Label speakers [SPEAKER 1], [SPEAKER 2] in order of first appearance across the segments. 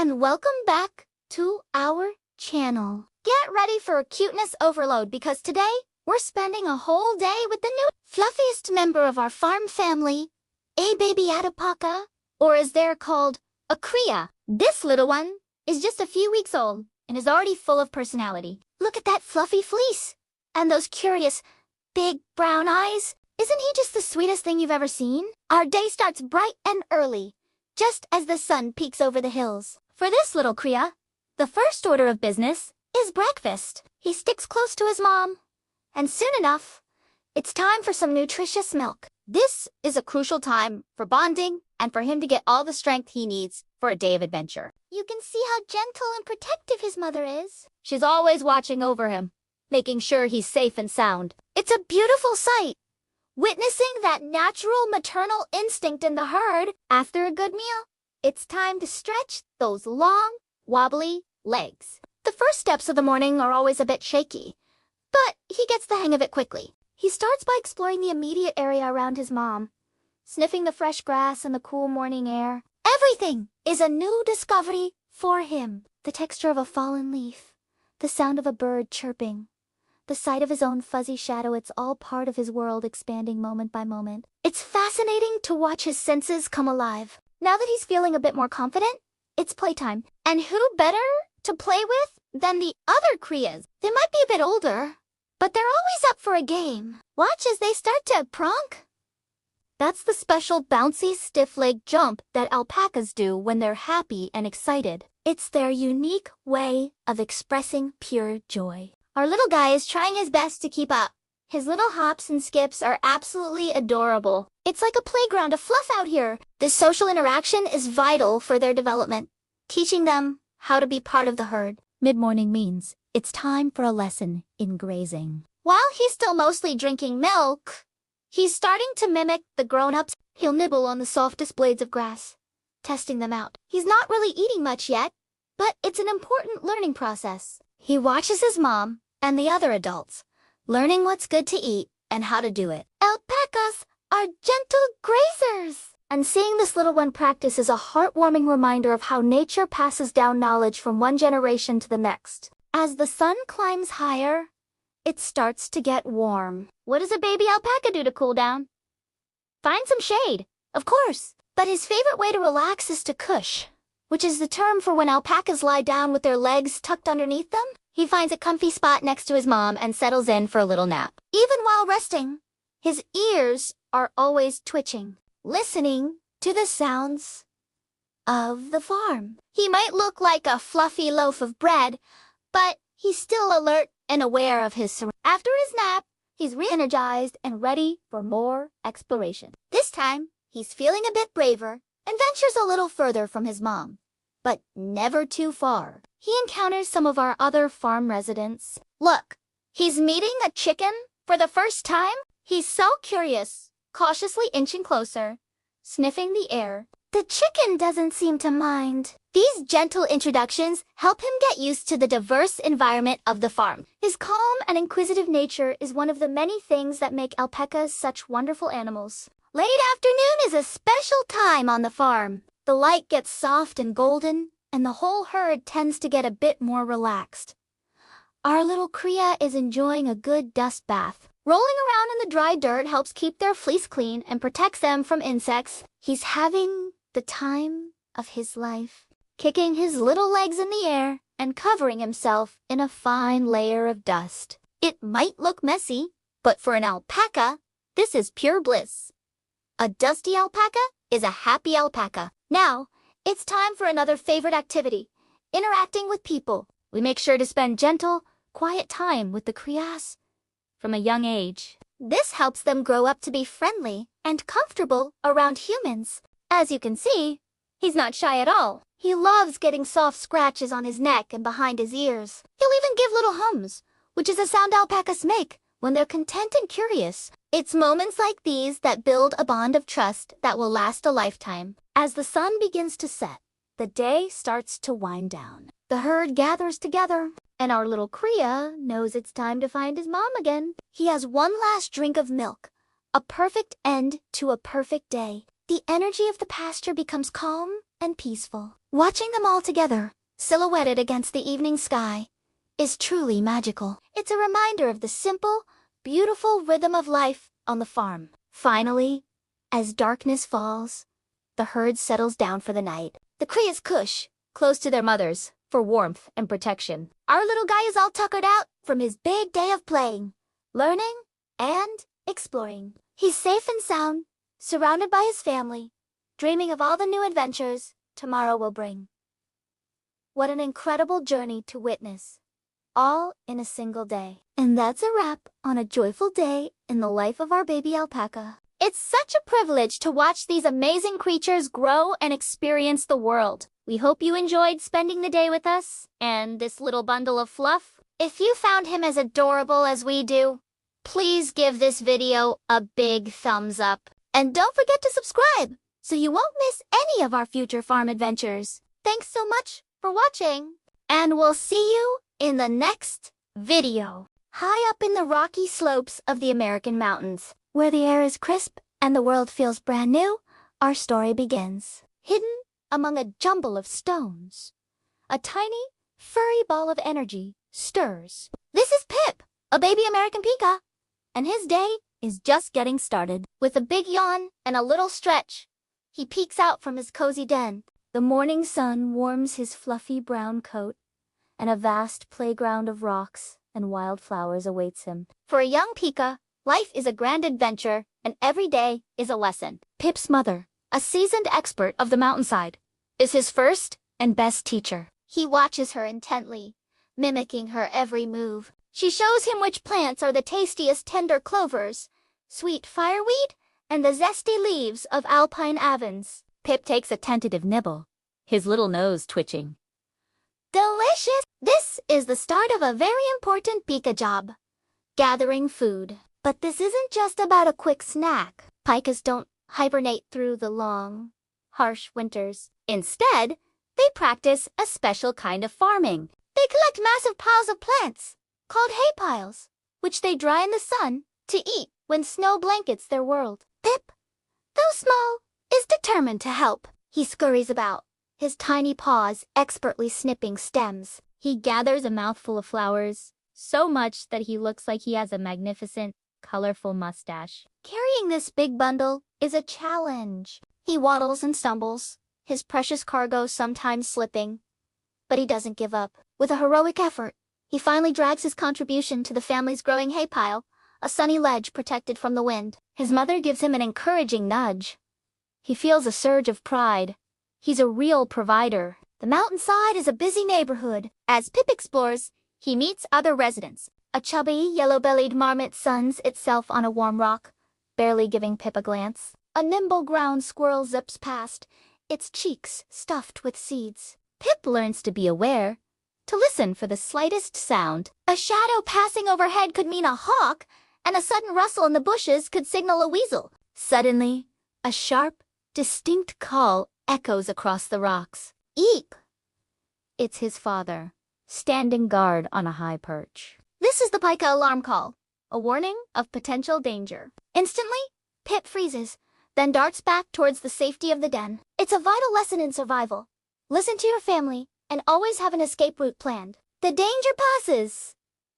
[SPEAKER 1] and welcome back to our channel. Get ready for a cuteness overload because today we're spending a whole day with the new fluffiest member of our farm family, a baby alpaca, or as they're called, a cria. This little one is just a few weeks old and is already full of personality. Look at that fluffy fleece and those curious big brown eyes. Isn't he just the sweetest thing you've ever seen? Our day starts bright and early, just as the sun peeks over the hills. For this little cria, the first order of business is breakfast. He sticks close to his mom, and soon enough, it's time for some nutritious milk. This is a crucial time for bonding and for him to get all the strength he needs for a day of adventure. You can see how gentle and protective his mother is. She's always watching over him, making sure he's safe and sound. It's a beautiful sight, witnessing that natural maternal instinct in the herd. After a good meal, it's time to stretch those long, wobbly legs. The first steps of the morning are always a bit shaky, but he gets the hang of it quickly. He starts by exploring the immediate area around his mom, sniffing the fresh grass and the cool morning air. Everything is a new discovery for him. The texture of a fallen leaf, the sound of a bird chirping, the sight of his own fuzzy shadow, it's all part of his world expanding moment by moment. It's fascinating to watch his senses come alive. Now that he's feeling a bit more confident, it's playtime. And who better to play with than the other crias? They might be a bit older, but they're always up for a game. Watch as they start to pronk. That's the special bouncy stiff leg jump that alpacas do when they're happy and excited. It's their unique way of expressing pure joy. Our little guy is trying his best to keep up. His little hops and skips are absolutely adorable. It's like a playground of fluff out here. This social interaction is vital for their development, teaching them how to be part of the herd. Mid-morning means it's time for a lesson in grazing. While he's still mostly drinking milk, he's starting to mimic the grown-ups. He'll nibble on the softest blades of grass, testing them out. He's not really eating much yet, but it's an important learning process. He watches his mom and the other adults, learning what's good to eat and how to do it. Alpacas are gentle grazers. And seeing this little one practice is a heartwarming reminder of how nature passes down knowledge from one generation to the next. As the sun climbs higher, it starts to get warm. What does a baby alpaca do to cool down? Find some shade, of course. But his favorite way to relax is to cush, which is the term for when alpacas lie down with their legs tucked underneath them. He finds a comfy spot next to his mom and settles in for a little nap. Even while resting, his ears are always twitching, listening to the sounds of the farm. He might look like a fluffy loaf of bread, but he's still alert and aware of his surroundings. After his nap, he's re-energized and ready for more exploration. This time, he's feeling a bit braver and ventures a little further from his mom, but never too far. He encounters some of our other farm residents. Look, he's meeting a chicken for the first time. He's so curious, cautiously inching closer, sniffing the air. The chicken doesn't seem to mind. These gentle introductions help him get used to the diverse environment of the farm. His calm and inquisitive nature is one of the many things that make alpacas such wonderful animals. Late afternoon is a special time on the farm. The light gets soft and golden, and the whole herd tends to get a bit more relaxed. Our little cria is enjoying a good dust bath. Rolling around in the dry dirt helps keep their fleece clean and protects them from insects. He's having the time of his life, kicking his little legs in the air and covering himself in a fine layer of dust. It might look messy, but for an alpaca, this is pure bliss. A dusty alpaca is a happy alpaca. Now, it's time for another favorite activity, interacting with people. We make sure to spend gentle, quiet time with the crias from a young age. This helps them grow up to be friendly and comfortable around humans. As you can see, he's not shy at all. He loves getting soft scratches on his neck and behind his ears. He'll even give little hums, which is a sound alpacas make when they're content and curious. It's moments like these that build a bond of trust that will last a lifetime. As the sun begins to set, the day starts to wind down. The herd gathers together, and our little cria knows it's time to find his mom again. He has one last drink of milk, a perfect end to a perfect day. The energy of the pasture becomes calm and peaceful. Watching them all together, silhouetted against the evening sky, is truly magical. It's a reminder of the simple, beautiful rhythm of life on the farm. Finally, as darkness falls, the herd settles down for the night. The crias cush, close to their mothers, for warmth and protection. Our little guy is all tuckered out from his big day of playing, learning, and exploring. He's safe and sound, surrounded by his family, dreaming of all the new adventures tomorrow will bring. What an incredible journey to witness, all in a single day. And that's a wrap on a joyful day in the life of our baby alpaca. It's such a privilege to watch these amazing creatures grow and experience the world. We hope you enjoyed spending the day with us and this little bundle of fluff. If you found him as adorable as we do, please give this video a big thumbs up. And don't forget to subscribe so you won't miss any of our future farm adventures. Thanks so much for watching, and we'll see you in the next video. High up in the rocky slopes of the American mountains, where the air is crisp and the world feels brand new, our story begins. Hidden among a jumble of stones, a tiny, furry ball of energy stirs. This is Pip, a baby American pika, and his day is just getting started. With a big yawn and a little stretch, he peeks out from his cozy den. The morning sun warms his fluffy brown coat, and a vast playground of rocks and wildflowers awaits him. For a young pika, life is a grand adventure, and every day is a lesson. Pip's mother, a seasoned expert of the mountainside, is his first and best teacher. He watches her intently, mimicking her every move. She shows him which plants are the tastiest tender clovers, sweet fireweed, and the zesty leaves of alpine avens. Pip takes a tentative nibble, his little nose twitching. Delicious! This is the start of a very important pika job, gathering food. But this isn't just about a quick snack. Pikas don't hibernate through the long, harsh winters. Instead, they practice a special kind of farming. They collect massive piles of plants, called hay piles, which they dry in the sun to eat when snow blankets their world. Pip, though small, is determined to help. He scurries about, his tiny paws expertly snipping stems. He gathers a mouthful of flowers, so much that he looks like he has a magnificent, colorful mustache. Carrying this big bundle is a challenge. He waddles and stumbles, his precious cargo sometimes slipping. But he doesn't give up. With a heroic effort, he finally drags his contribution to the family's growing hay pile, a sunny ledge protected from the wind. His mother gives him an encouraging nudge. He feels a surge of pride. He's a real provider. The mountainside is a busy neighborhood. As Pip explores, he meets other residents. A chubby, yellow-bellied marmot suns itself on a warm rock, barely giving Pip a glance. A nimble ground squirrel zips past, its cheeks stuffed with seeds. Pip learns to be aware, to listen for the slightest sound. A shadow passing overhead could mean a hawk, and a sudden rustle in the bushes could signal a weasel. Suddenly, a sharp, distinct call echoes across the rocks. Eep! It's his father, standing guard on a high perch. This is the pika alarm call, a warning of potential danger. Instantly, Pip freezes, then darts back towards the safety of the den. It's a vital lesson in survival. Listen to your family, and always have an escape route planned. The danger passes,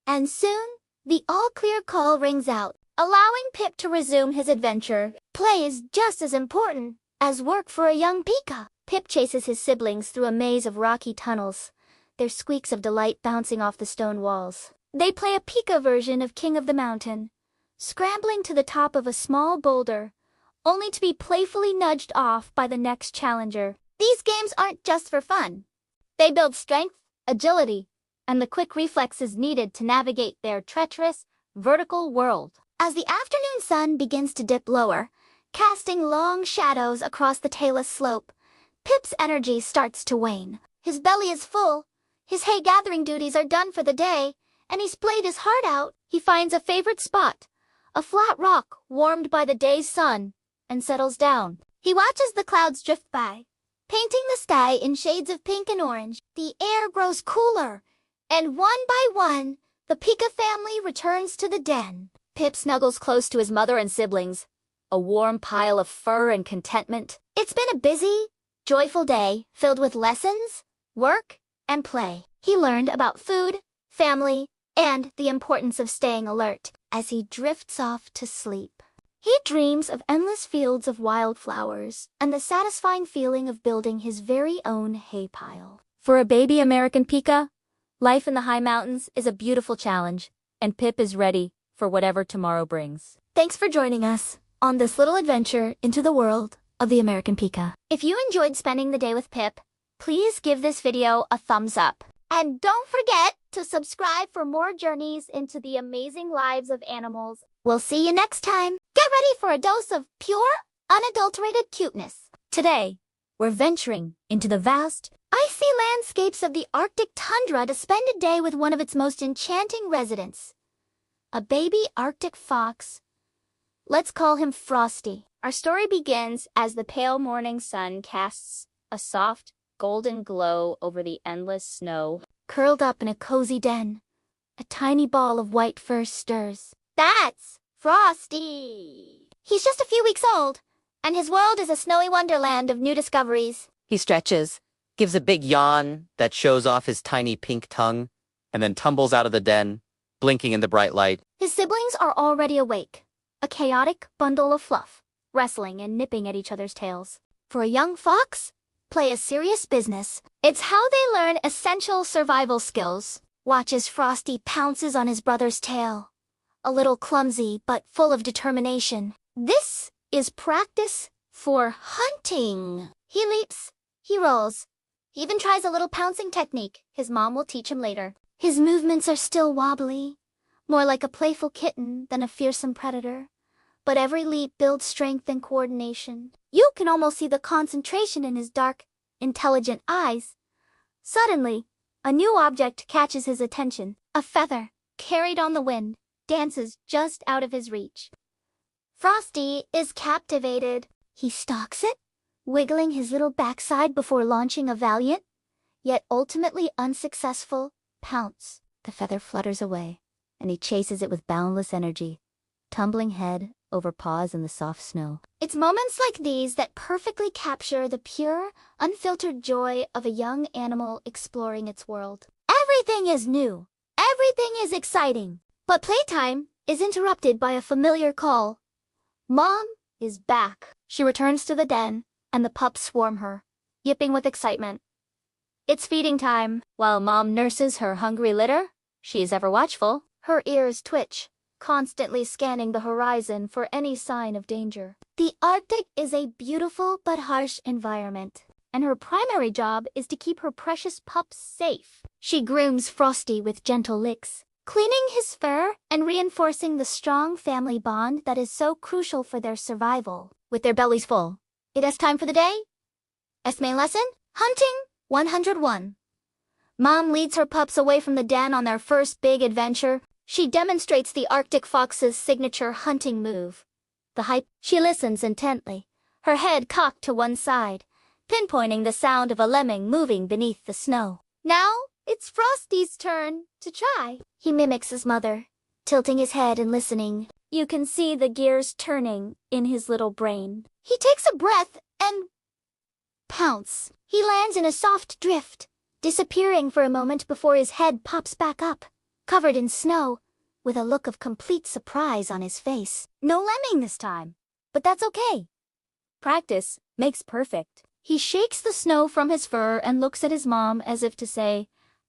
[SPEAKER 1] and soon, the all-clear call rings out, allowing Pip to resume his adventure. Play is just as important as work for a young pika. Pip chases his siblings through a maze of rocky tunnels, their squeaks of delight bouncing off the stone walls. They play a pika version of King of the Mountain, scrambling to the top of a small boulder, only to be playfully nudged off by the next challenger. These games aren't just for fun. They build strength, agility, and the quick reflexes needed to navigate their treacherous, vertical world. As the afternoon sun begins to dip lower, casting long shadows across the tailless slope, Pip's energy starts to wane. His belly is full, his hay gathering duties are done for the day, and he's played his heart out. He finds a favorite spot, a flat rock warmed by the day's sun, and settles down. He watches the clouds drift by, painting the sky in shades of pink and orange. The air grows cooler, and one by one, the pika family returns to the den. Pip snuggles close to his mother and siblings, a warm pile of fur and contentment. It's been a busy, joyful day filled with lessons, work, and play. He learned about food, family, and the importance of staying alert as he drifts off to sleep. He dreams of endless fields of wildflowers and the satisfying feeling of building his very own hay pile. For a baby American Pika, life in the high mountains is a beautiful challenge, and Pip is ready for whatever tomorrow brings. Thanks for joining us on this little adventure into the world of the American Pika. If you enjoyed spending the day with Pip, please give this video a thumbs up. And don't forget to subscribe for more journeys into the amazing lives of animals. We'll see you next time. Get ready for a dose of pure, unadulterated cuteness. Today, we're venturing into the vast, icy landscapes of the Arctic tundra to spend a day with one of its most enchanting residents, a baby Arctic fox. Let's call him Frosty. Our story begins as the pale morning sun casts a soft, golden glow over the endless snow. Curled up in a cozy den, a tiny ball of white fur stirs. That's Frosty! He's just a few weeks old, and his world is a snowy wonderland of new discoveries.
[SPEAKER 2] He stretches, gives a big yawn that shows off his tiny pink tongue, and then tumbles out of the den, blinking in the bright light.
[SPEAKER 1] His siblings are already awake, a chaotic bundle of fluff, wrestling and nipping at each other's tails. For a young fox, play is serious business. It's how they learn essential survival skills. Watch as Frosty pounces on his brother's tail, a little clumsy but full of determination. This is practice for hunting. He leaps, he rolls, he even tries a little pouncing technique his mom will teach him later. His movements are still wobbly, more like a playful kitten than a fearsome predator. But every leap builds strength and coordination. You can almost see the concentration in his dark, intelligent eyes. Suddenly, a new object catches his attention. A feather, carried on the wind, dances just out of his reach. Frosty is captivated. He stalks it, wiggling his little backside before launching a valiant, yet ultimately unsuccessful, pounce. The feather flutters away, and he chases it with boundless energy, tumbling head over paws in the soft snow. It's moments like these that perfectly capture the pure, unfiltered joy of a young animal exploring its world. Everything is new. Everything is exciting. But playtime is interrupted by a familiar call. Mom is back. She returns to the den, and the pups swarm her, yipping with excitement. It's feeding time. While Mom nurses her hungry litter, she is ever watchful. Her ears twitch, constantly scanning the horizon for any sign of danger. The Arctic is a beautiful but harsh environment, and her primary job is to keep her precious pups safe. She grooms Frosty with gentle licks, cleaning his fur and reinforcing the strong family bond that is so crucial for their survival. With their bellies full, it is time for the day. Main lesson? Hunting 101. Mom leads her pups away from the den on their first big adventure. She demonstrates the Arctic fox's signature hunting move, the hype. She listens intently, her head cocked to one side, pinpointing the sound of a lemming moving beneath the snow. Now, it's Frosty's turn to try. He mimics his mother, tilting his head and listening. You can see the gears turning in his little brain. He takes a breath and pounce. He lands in a soft drift, disappearing for a moment before his head pops back up, covered in snow, with a look of complete surprise on his face. No lemming this time, but that's okay. Practice makes perfect. He shakes the snow from his fur and looks at his mom as if to say,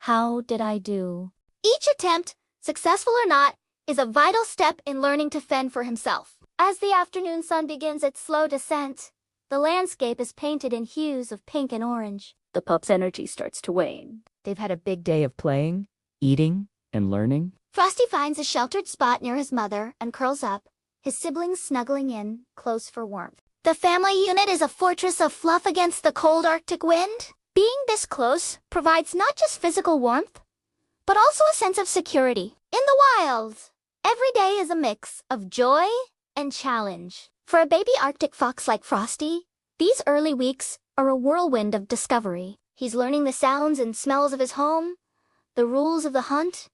[SPEAKER 1] "How did I do?" Each attempt, successful or not, is a vital step in learning to fend for himself. As the afternoon sun begins its slow descent, the landscape is painted in hues of pink and orange. The pup's energy starts to wane.
[SPEAKER 2] They've had a big day of playing, eating, and learning.
[SPEAKER 1] Frosty finds a sheltered spot near his mother and curls up, his siblings snuggling in, close for warmth. The family unit is a fortress of fluff against the cold Arctic wind. Being this close provides not just physical warmth, but also a sense of security. In the wild, every day is a mix of joy and challenge. For a baby Arctic fox like Frosty, these early weeks are a whirlwind of discovery. He's learning the sounds and smells of his home, the rules of the hunt,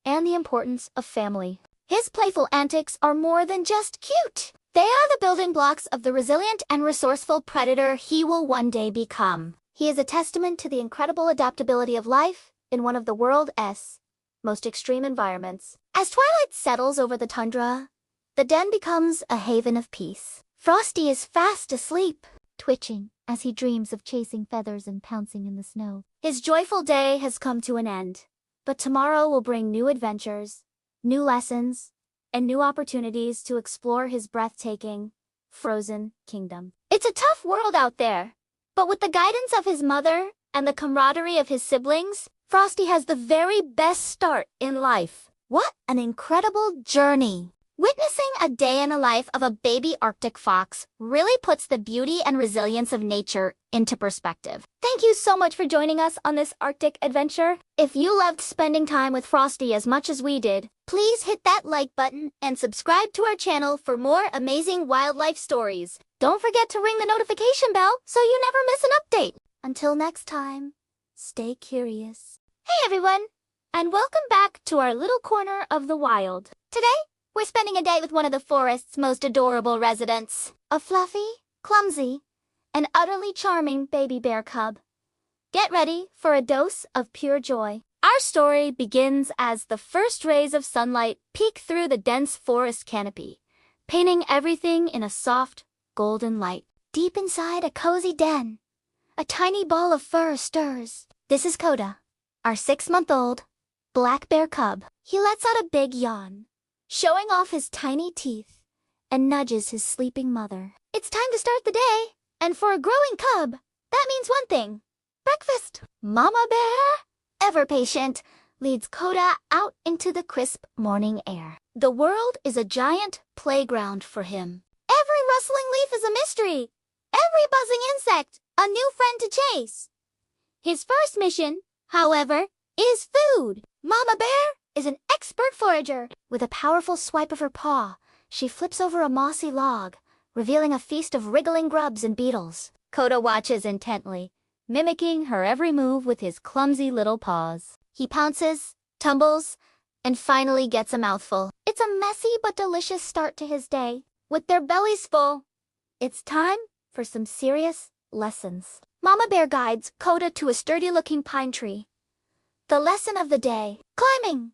[SPEAKER 1] and the importance of family. His playful antics are more than just cute. They are the building blocks of the resilient and resourceful predator he will one day become. He is a testament to the incredible adaptability of life in one of the world's most extreme environments. As twilight settles over the tundra, the den becomes a haven of peace. Frosty is fast asleep, twitching as he dreams of chasing feathers and pouncing in the snow. His joyful day has come to an end, but tomorrow will bring new adventures, new lessons, and new opportunities to explore his breathtaking, frozen kingdom. It's a tough world out there, but with the guidance of his mother and the camaraderie of his siblings, Frosty has the very best start in life. What an incredible journey! Witnessing a day in the life of a baby Arctic fox really puts the beauty and resilience of nature into perspective. Thank you so much for joining us on this Arctic adventure. If you loved spending time with Frosty as much as we did, please hit that like button and subscribe to our channel for more amazing wildlife stories. Don't forget to ring the notification bell so you never miss an update. Until next time, stay curious. Hey everyone, and welcome back to our little corner of the wild. Today, we're spending a day with one of the forest's most adorable residents, a fluffy, clumsy, and utterly charming baby bear cub. Get ready for a dose of pure joy. Our story begins as the first rays of sunlight peek through the dense forest canopy, painting everything in a soft, golden light. Deep inside a cozy den, a tiny ball of fur stirs. This is Coda, our 6-month-old black bear cub. He lets out a big yawn, showing off his tiny teeth, and nudges his sleeping mother. It's time to start the day, and for a growing cub, that means one thing: breakfast. Mama Bear, ever patient, leads Coda out into the crisp morning air. The world is a giant playground for him. Every rustling leaf is a mystery, every buzzing insect a new friend to chase. His first mission, however, is food. Mama Bear is an expert forager. With a powerful swipe of her paw, she flips over a mossy log, revealing a feast of wriggling grubs and beetles. Coda watches intently, mimicking her every move with his clumsy little paws. He pounces, tumbles, and finally gets a mouthful. It's a messy but delicious start to his day. With their bellies full, it's time for some serious lessons. Mama Bear guides Coda to a sturdy-looking pine tree. The lesson of the day: climbing.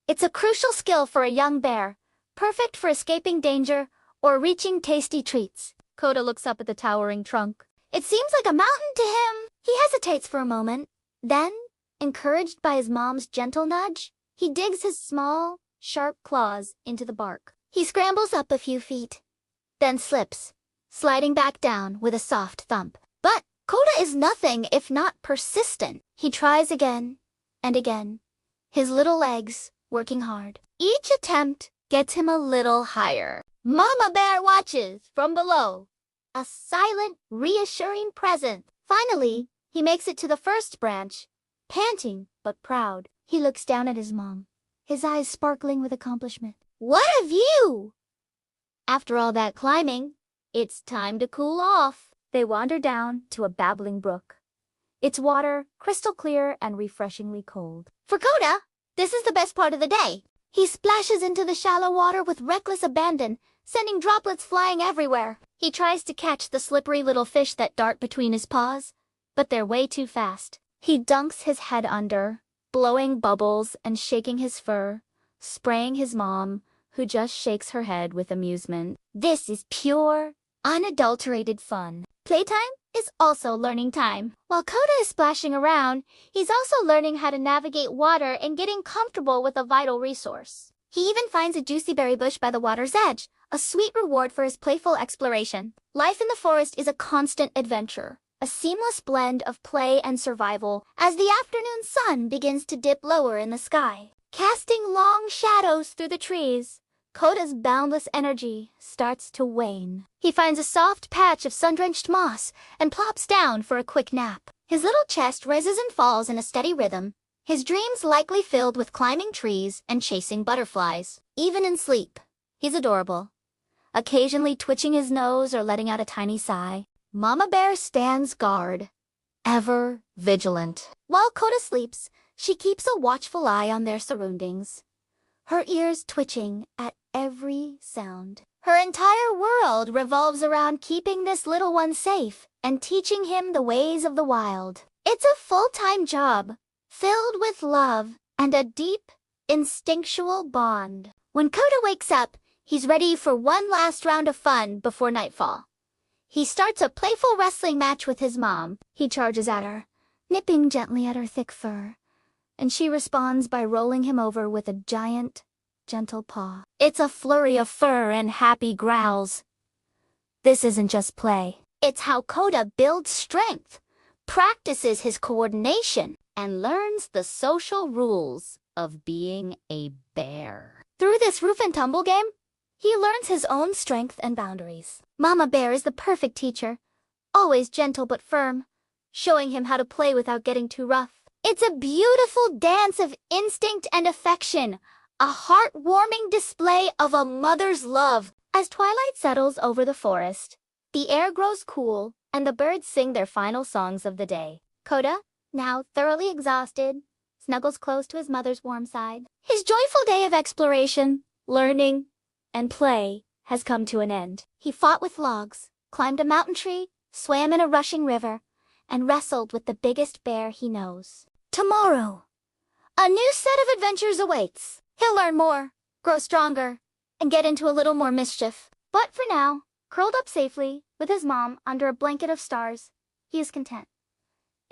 [SPEAKER 1] It's a crucial skill for a young bear, perfect for escaping danger or reaching tasty treats. Coda looks up at the towering trunk. It seems like a mountain to him. He hesitates for a moment. Then, encouraged by his mom's gentle nudge, he digs his small, sharp claws into the bark. He scrambles up a few feet, then slips, sliding back down with a soft thump. But Coda is nothing if not persistent. He tries again and again, his little legs working hard. Each attempt gets him a little higher. Mama Bear watches from below, a silent, reassuring presence. Finally, he makes it to the first branch, panting but proud. He looks down at his mom, his eyes sparkling with accomplishment. What a view! After all that climbing, it's time to cool off. They wander down to a babbling brook, its water crystal clear and refreshingly cold. For Coda, this is the best part of the day. He splashes into the shallow water with reckless abandon, sending droplets flying everywhere. He tries to catch the slippery little fish that dart between his paws, but they're way too fast. He dunks his head under, blowing bubbles and shaking his fur, spraying his mom, who just shakes her head with amusement. This is pure, unadulterated fun. Playtime is also learning time. While Coda is splashing around, he's also learning how to navigate water and getting comfortable with a vital resource. He even finds a juicy berry bush by the water's edge, a sweet reward for his playful exploration. Life in the forest is a constant adventure, a seamless blend of play and survival as the afternoon sun begins to dip lower in the sky. Casting long shadows through the trees, Coda's boundless energy starts to wane. He finds a soft patch of sun-drenched moss and plops down for a quick nap. His little chest rises and falls in a steady rhythm, his dreams likely filled with climbing trees and chasing butterflies. Even in sleep, he's adorable, occasionally twitching his nose or letting out a tiny sigh. Mama Bear stands guard, ever vigilant. While Coda sleeps, she keeps a watchful eye on their surroundings, her ears twitching at every sound. Her entire world revolves around keeping this little one safe and teaching him the ways of the wild. It's a full-time job, filled with love and a deep, instinctual bond. When Coda wakes up, he's ready for one last round of fun before nightfall. He starts a playful wrestling match with his mom. He charges at her, nipping gently at her thick fur, and she responds by rolling him over with a giant, gentle paw. It's a flurry of fur and happy growls. This isn't just play. It's how Coda builds strength, practices his coordination, and learns the social rules of being a bear. Through this roof and tumble game, he learns his own strength and boundaries. Mama Bear is the perfect teacher, always gentle but firm, showing him how to play without getting too rough. It's a beautiful dance of instinct and affection, a heartwarming display of a mother's love. As twilight settles over the forest, the air grows cool and the birds sing their final songs of the day. Coda, now thoroughly exhausted, snuggles close to his mother's warm side. His joyful day of exploration, learning, and play has come to an end. He fought with logs, climbed a mountain tree, swam in a rushing river, and wrestled with the biggest bear he knows. Tomorrow, a new set of adventures awaits. He'll learn more, grow stronger, and get into a little more mischief. But for now, curled up safely with his mom under a blanket of stars, he is content.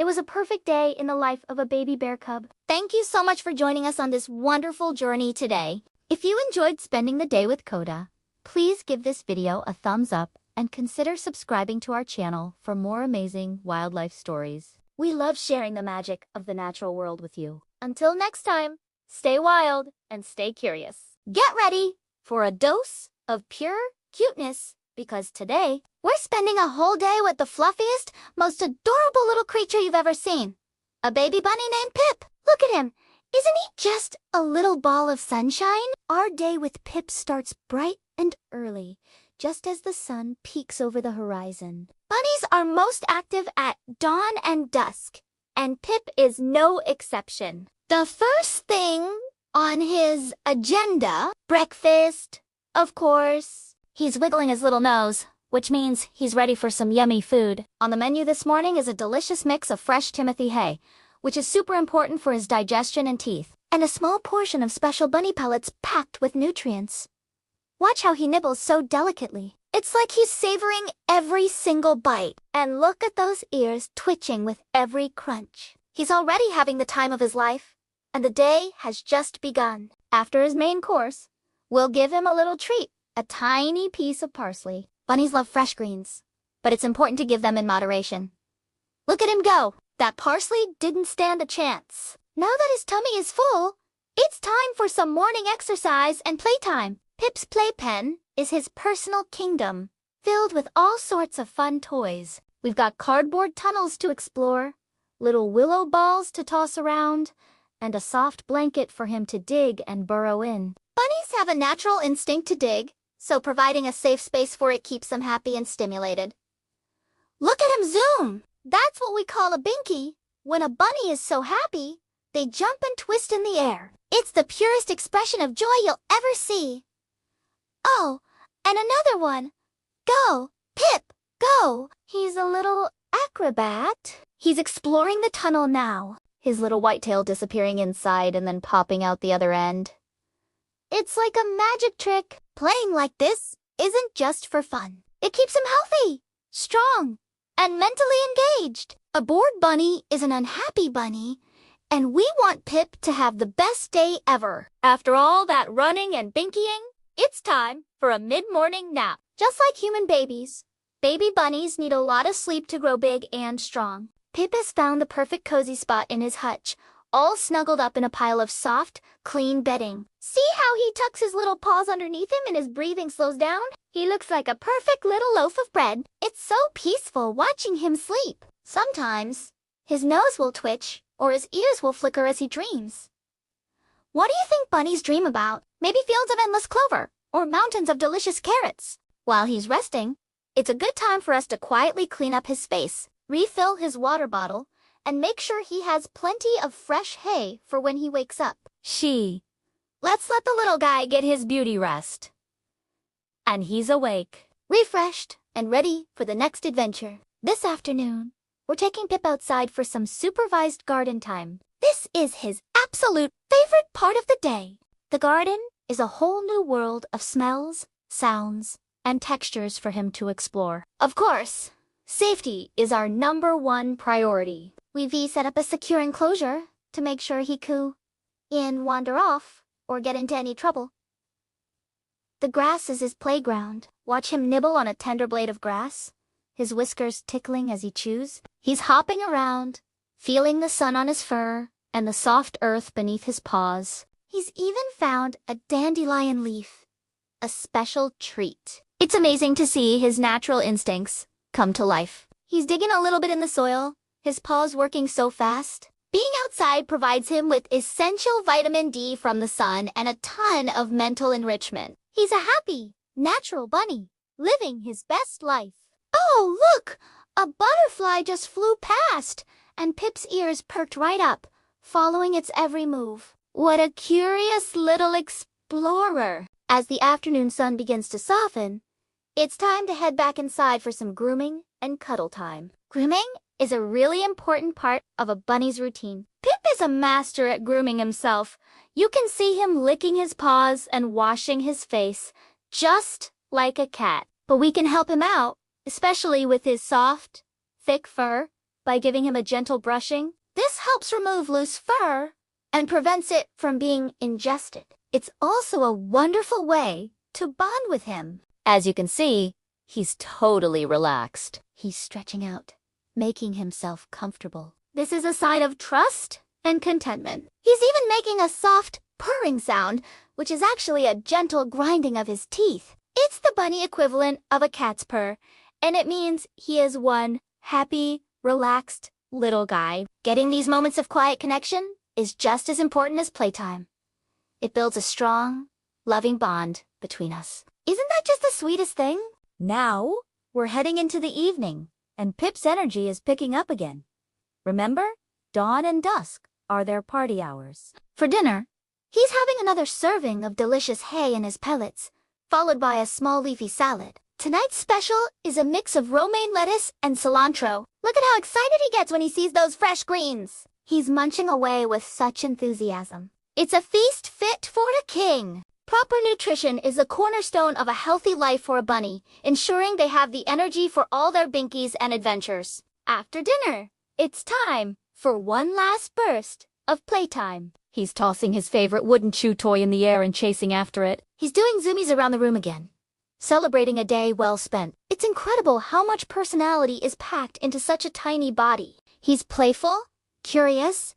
[SPEAKER 1] It was a perfect day in the life of a baby bear cub. Thank you so much for joining us on this wonderful journey today. If you enjoyed spending the day with Coda, please give this video a thumbs up and consider subscribing to our channel for more amazing wildlife stories. We love sharing the magic of the natural world with you. Until next time, stay wild and stay curious. Get ready for a dose of pure cuteness, because today we're spending a whole day with the fluffiest, most adorable little creature you've ever seen. A baby bunny named Pip. Look at him. Isn't he just a little ball of sunshine? Our day with Pip starts bright and early, just as the sun peeks over the horizon. Bunnies are most active at dawn and dusk, and Pip is no exception. The first thing on his agenda, breakfast, of course. He's wiggling his little nose, which means he's ready for some yummy food. On the menu this morning is a delicious mix of fresh Timothy hay, which is super important for his digestion and teeth, and a small portion of special bunny pellets packed with nutrients. Watch how he nibbles so delicately. It's like he's savoring every single bite. And look at those ears twitching with every crunch. He's already having the time of his life, and the day has just begun. After his main course, we'll give him a little treat, a tiny piece of parsley. Bunnies love fresh greens, but it's important to give them in moderation. Look at him go! That parsley didn't stand a chance. Now that his tummy is full, it's time for some morning exercise and playtime. Pip's playpen is his personal kingdom, filled with all sorts of fun toys. We've got cardboard tunnels to explore, little willow balls to toss around, and a soft blanket for him to dig and burrow in. Bunnies have a natural instinct to dig, so providing a safe space for it keeps them happy and stimulated. Look at him zoom! That's what we call a binky. When a bunny is so happy, they jump and twist in the air. It's the purest expression of joy you'll ever see. Oh, and another one. Go, Pip, go! He's a little acrobat. He's exploring the tunnel now, his little white tail disappearing inside and then popping out the other end. It's like a magic trick. Playing like this isn't just for fun. It keeps him healthy, strong, and mentally engaged. A bored bunny is an unhappy bunny, and we want Pip to have the best day ever. After all that running and binkying, it's time for a mid-morning nap. Just like human babies, baby bunnies need a lot of sleep to grow big and strong. Pip has found the perfect cozy spot in his hutch, all snuggled up in a pile of soft, clean bedding. See how he tucks his little paws underneath him and his breathing slows down? He looks like a perfect little loaf of bread. It's so peaceful watching him sleep. Sometimes, his nose will twitch or his ears will flicker as he dreams. What do you think bunnies dream about? Maybe fields of endless clover or mountains of delicious carrots. While he's resting, it's a good time for us to quietly clean up his space, refill his water bottle, and make sure he has plenty of fresh hay for when he wakes up. Let's let the little guy get his beauty rest. and he's awake, refreshed, and ready for the next adventure. This afternoon, we're taking Pip outside for some supervised garden time. This is his absolute favorite part of the day. The garden is a whole new world of smells, sounds, and textures for him to explore. Of course, safety is our #1 priority. We've set up a secure enclosure to make sure he can't wander off or get into any trouble. The grass is his playground. Watch him nibble on a tender blade of grass, his whiskers tickling as he chews. He's hopping around, feeling the sun on his fur and the soft earth beneath his paws. He's even found a dandelion leaf, a special treat. It's amazing to see his natural instincts come to life. He's digging a little bit in the soil, his paws working so fast. Being outside provides him with essential vitamin D from the sun and a ton of mental enrichment. He's a happy, natural bunny, living his best life. Oh, look! A butterfly just flew past, and Pip's ears perked right up, following its every move. What a curious little explorer! As the afternoon sun begins to soften, it's time to head back inside for some grooming and cuddle time. Grooming is a really important part of a bunny's routine. Pip is a master at grooming himself. You can see him licking his paws and washing his face, just like a cat. But we can help him out, especially with his soft, thick fur, by giving him a gentle brushing. This helps remove loose fur and prevents it from being ingested. It's also a wonderful way to bond with him. As you can see, he's totally relaxed. He's stretching out, making himself comfortable. This is a sign of trust and contentment. He's even making a soft purring sound, which is actually a gentle grinding of his teeth. It's the bunny equivalent of a cat's purr, and it means he is one happy, relaxed little guy. Getting these moments of quiet connection is just as important as playtime. It builds a strong, loving bond between us. Isn't that just the sweetest thing? Now, we're heading into the evening, and Pip's energy is picking up again. Remember, dawn and dusk are their party hours. For dinner, he's having another serving of delicious hay in his pellets, followed by a small leafy salad. Tonight's special is a mix of romaine lettuce and cilantro. Look at how excited he gets when he sees those fresh greens. He's munching away with such enthusiasm. It's a feast fit for a king. Proper nutrition is the cornerstone of a healthy life for a bunny, ensuring they have the energy for all their binkies and adventures. After dinner, it's time for one last burst of playtime. He's tossing his favorite wooden chew toy in the air and chasing after it. He's doing zoomies around the room again, celebrating a day well spent. It's incredible how much personality is packed into such a tiny body. He's playful, curious,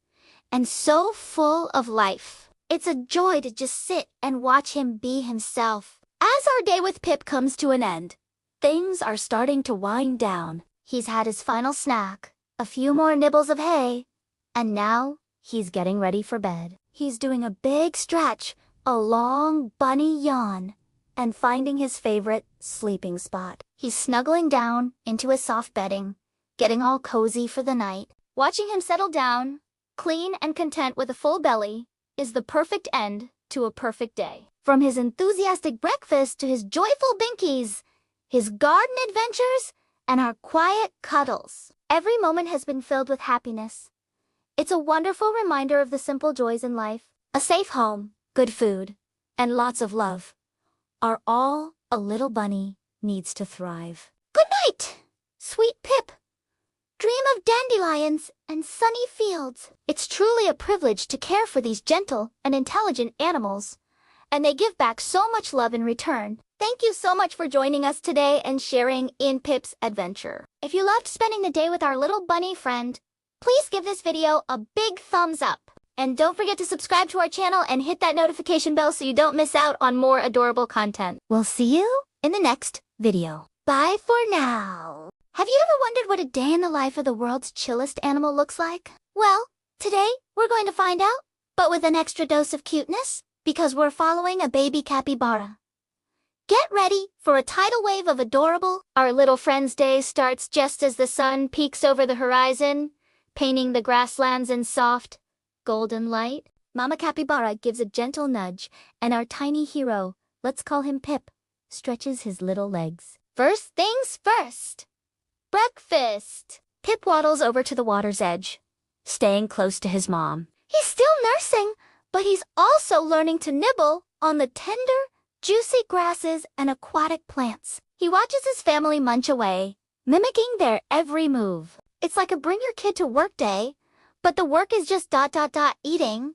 [SPEAKER 1] and so full of life. It's a joy to just sit and watch him be himself. As our day with Pip comes to an end, things are starting to wind down. He's had his final snack, a few more nibbles of hay, and now he's getting ready for bed. He's doing a big stretch, a long bunny yawn, and finding his favorite sleeping spot. He's snuggling down into his soft bedding, getting all cozy for the night. Watching him settle down, clean and content with a full belly, is the perfect end to a perfect day. From his enthusiastic breakfast to his joyful binkies, his garden adventures, and our quiet cuddles, every moment has been filled with happiness. It's a wonderful reminder of the simple joys in life. A safe home, good food, and lots of love are all a little bunny needs to thrive. Good night, sweet Pip. Dream of dandelions and sunny fields. It's truly a privilege to care for these gentle and intelligent animals, and they give back so much love in return. Thank you so much for joining us today and sharing in Pip's adventure. If you loved spending the day with our little bunny friend, please give this video a big thumbs up. And don't forget to subscribe to our channel and hit that notification bell so you don't miss out on more adorable content. We'll see you in the next video. Bye for now. Have you ever wondered what a day in the life of the world's chillest animal looks like? Well, today we're going to find out, but with an extra dose of cuteness, because we're following a baby capybara. Get ready for a tidal wave of adorable. Our little friend's day starts just as the sun peeks over the horizon, painting the grasslands in soft, golden light. Mama Capybara gives a gentle nudge, and our tiny hero, let's call him Pip, stretches his little legs. First things first. Breakfast. Pip waddles over to the water's edge, staying close to his mom. He's still nursing, but he's also learning to nibble on the tender, juicy grasses and aquatic plants. He watches his family munch away, mimicking their every move. It's like a bring your kid to work day, but the work is just eating.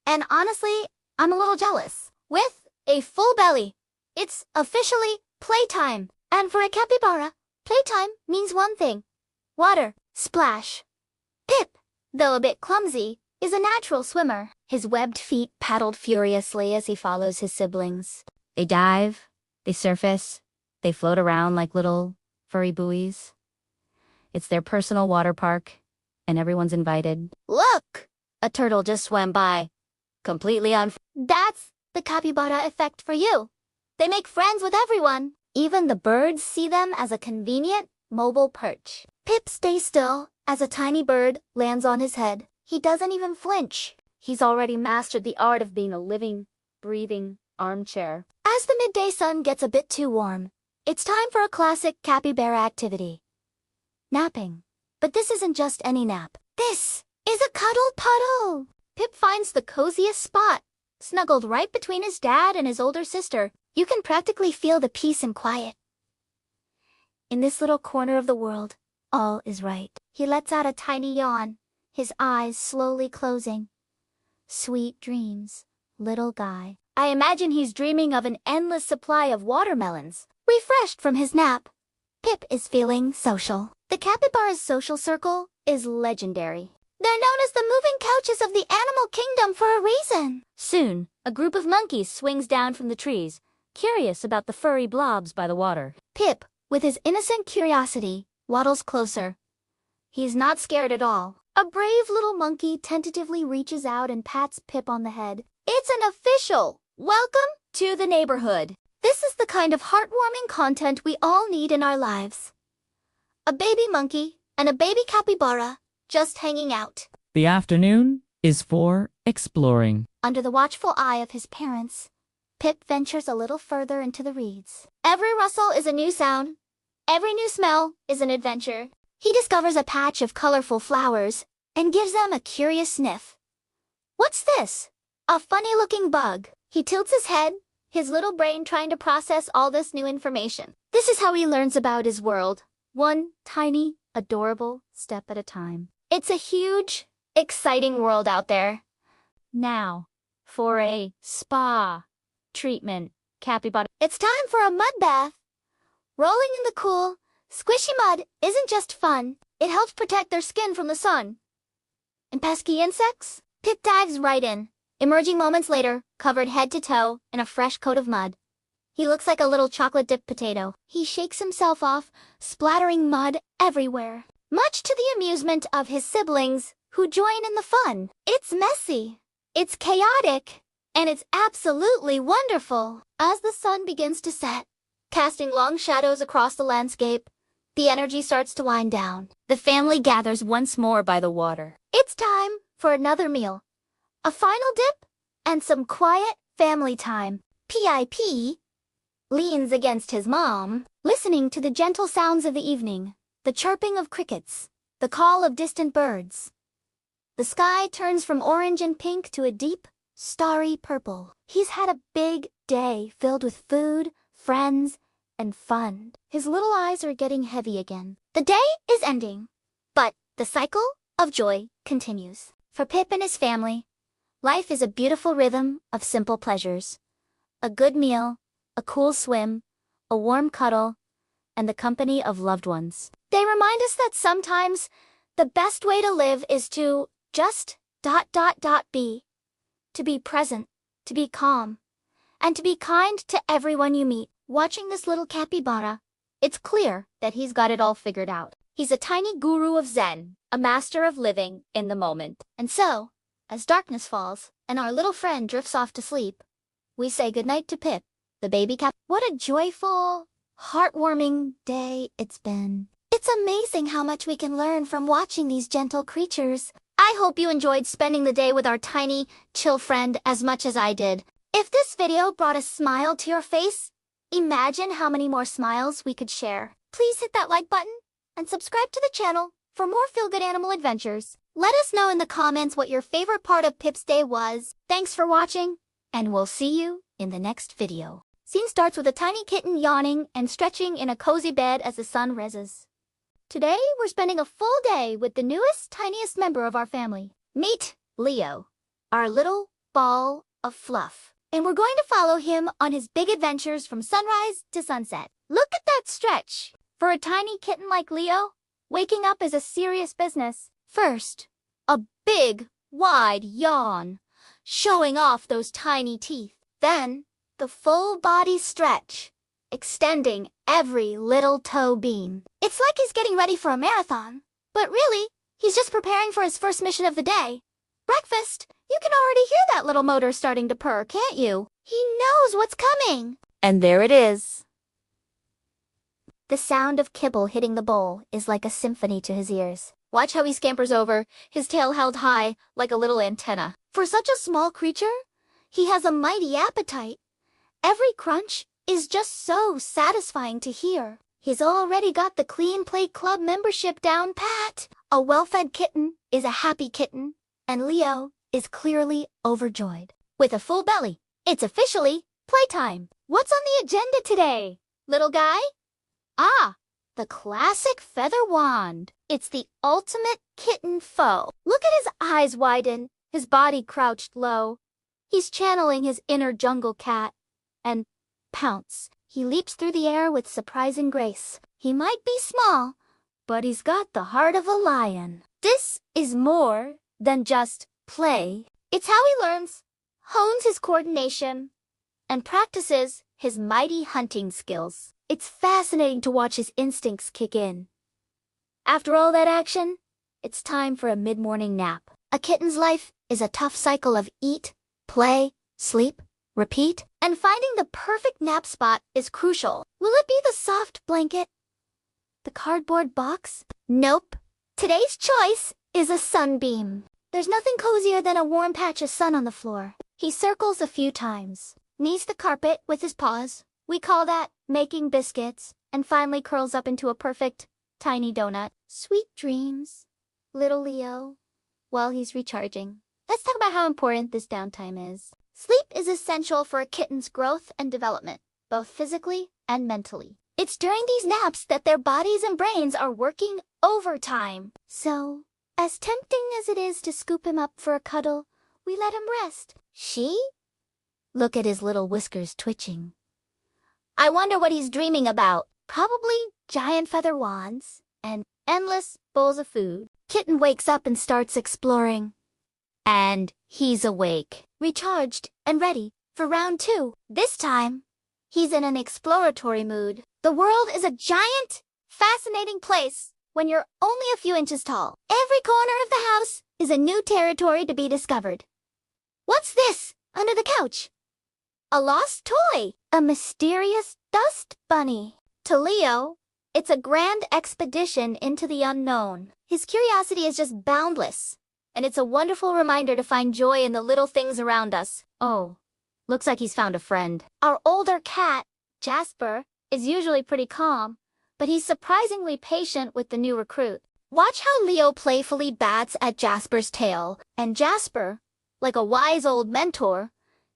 [SPEAKER 1] And honestly, I'm a little jealous. With a full belly, it's officially playtime. And for a capybara, playtime means one thing: water. Splash. Pip, though a bit clumsy, is a natural swimmer. His webbed feet paddled furiously as he follows his siblings. They dive, they surface, they float around like little furry buoys. It's their personal water park, and everyone's invited. Look! A turtle just swam by, completely on. That's the capybara effect for you. They make friends with everyone. Even the birds see them as a convenient, mobile perch. Pip stays still as a tiny bird lands on his head. He doesn't even flinch. He's already mastered the art of being a living, breathing armchair. As the midday sun gets a bit too warm, it's time for a classic capybara activity: napping. But this isn't just any nap. This is a cuddle puddle. Pip finds the coziest spot, snuggled right between his dad and his older sister. You can practically feel the peace and quiet. In this little corner of the world, all is right. He lets out a tiny yawn, his eyes slowly closing. Sweet dreams, little guy. I imagine he's dreaming of an endless supply of watermelons. Refreshed from his nap, Pip is feeling social. The capybara's social circle is legendary. They're known as the moving couches of the animal kingdom for a reason. Soon, a group of monkeys swings down from the trees, curious about the furry blobs by the water. Pip, with his innocent curiosity, waddles closer. He's not scared at all. A brave little monkey tentatively reaches out and pats Pip on the head. It's an official welcome to the neighborhood. This is the kind of heartwarming content we all need in our lives. A baby monkey and a baby capybara just hanging out.
[SPEAKER 3] The afternoon is for exploring.
[SPEAKER 1] Under the watchful eye of his parents, Pip ventures a little further into the reeds. Every rustle is a new sound. Every new smell is an adventure. He discovers a patch of colorful flowers and gives them a curious sniff. What's this? A funny-looking bug. He tilts his head, his little brain trying to process all this new information. This is how he learns about his world, one tiny, adorable step at a time. It's a huge, exciting world out there. Now, for a spa treatment, capybara. It's time for a mud bath. Rolling in the cool, squishy mud isn't just fun. It helps protect their skin from the sun and pesky insects. Pip dives right in, emerging moments later, covered head to toe in a fresh coat of mud. He looks like a little chocolate-dipped potato. He shakes himself off, splattering mud everywhere, much to the amusement of his siblings, who join in the fun. It's messy, it's chaotic, and it's absolutely wonderful. As the sun begins to set, casting long shadows across the landscape, the energy starts to wind down. The family gathers once more by the water. It's time for another meal, a final dip, and some quiet family time. Pip leans against his mom, listening to the gentle sounds of the evening, the chirping of crickets, the call of distant birds. The sky turns from orange and pink to a deep, starry purple. He's had a big day filled with food, friends, and fun. His little eyes are getting heavy again. The day is ending, but the cycle of joy continues. For Pip and his family, life is a beautiful rhythm of simple pleasures. A good meal, a cool swim, a warm cuddle, and the company of loved ones. They remind us that sometimes the best way to live is to just be. To be present, to be calm, and to be kind to everyone you meet. Watching this little capybara, it's clear that he's got it all figured out. He's a tiny guru of Zen, a master of living in the moment. And so, as darkness falls and our little friend drifts off to sleep, we say goodnight to Pip, the baby cap. What a joyful, heartwarming day it's been. It's amazing how much we can learn from watching these gentle creatures. I hope you enjoyed spending the day with our tiny, chill friend as much as I did. If this video brought a smile to your face, Imagine how many more smiles we could share. Please hit that like button and subscribe to the channel for more feel-good animal adventures. Let us know in the comments what your favorite part of Pip's day was. Thanks for watching, and we'll see you in the next video. Scene starts with a tiny kitten yawning and stretching in a cozy bed as the sun rises. Today, we're spending a full day with the newest, tiniest member of our family. Meet Leo, our little ball of fluff. And we're going to follow him on his big adventures from sunrise to sunset. Look at that stretch. For a tiny kitten like Leo, waking up is a serious business. First, a big, wide yawn, showing off those tiny teeth. Then, the full body stretch, extending every little toe beam. It's like he's getting ready for a marathon. But really, he's just preparing for his first mission of the day. Breakfast. You can already hear that little motor starting to purr, can't you? He knows what's coming.
[SPEAKER 2] And there it is.
[SPEAKER 1] The sound of kibble hitting the bowl is like a symphony to his ears. Watch how he scampers over, his tail held high like a little antenna. For such a small creature, he has a mighty appetite. Every crunch is just so satisfying to hear. He's already got the Clean Plate Club membership down pat. A well-fed kitten is a happy kitten, and Leo is clearly overjoyed. With a full belly, it's officially playtime. What's on the agenda today, little guy? Ah, the classic feather wand. It's the ultimate kitten foe. Look at his eyes widen, his body crouched low. He's channeling his inner jungle cat. And pounce, he leaps through the air with surprising grace. He might be small, but he's got the heart of a lion. This is more than just play. It's how he learns, hones his coordination, and practices his mighty hunting skills. It's fascinating to watch his instincts kick in. After all that action, it's time for a mid-morning nap. A kitten's life is a tough cycle of eat, play, sleep, repeat, and finding the perfect nap spot is crucial. Will it be the soft blanket? The cardboard box? Nope. Today's choice is a sunbeam. There's nothing cozier than a warm patch of sun on the floor. He circles a few times, knees the carpet with his paws. We call that making biscuits, and finally curls up into a perfect, tiny donut. Sweet dreams, little Leo, while he's recharging. Let's talk about how important this downtime is. Sleep is essential for a kitten's growth and development, both physically and mentally. It's during these naps that their bodies and brains are working overtime. So, as tempting as it is to scoop him up for a cuddle, we let him rest. She? Look at his little whiskers twitching. I wonder what he's dreaming about. Probably giant feather wands and endless bowls of food. Kitten wakes up and starts exploring. And he's awake, recharged, and ready for round 2. This time, he's in an exploratory mood. The world is a giant, fascinating place when you're only a few inches tall. Every corner of the house is a new territory to be discovered. What's this under the couch? A lost toy, a mysterious dust bunny. To Leo, it's a grand expedition into the unknown. His curiosity is just boundless, and it's a wonderful reminder to find joy in the little things around us. Oh, looks like he's found a friend. Our older cat, Jasper, is usually pretty calm, but he's surprisingly patient with the new recruit. Watch how Leo playfully bats at Jasper's tail, and Jasper, like a wise old mentor,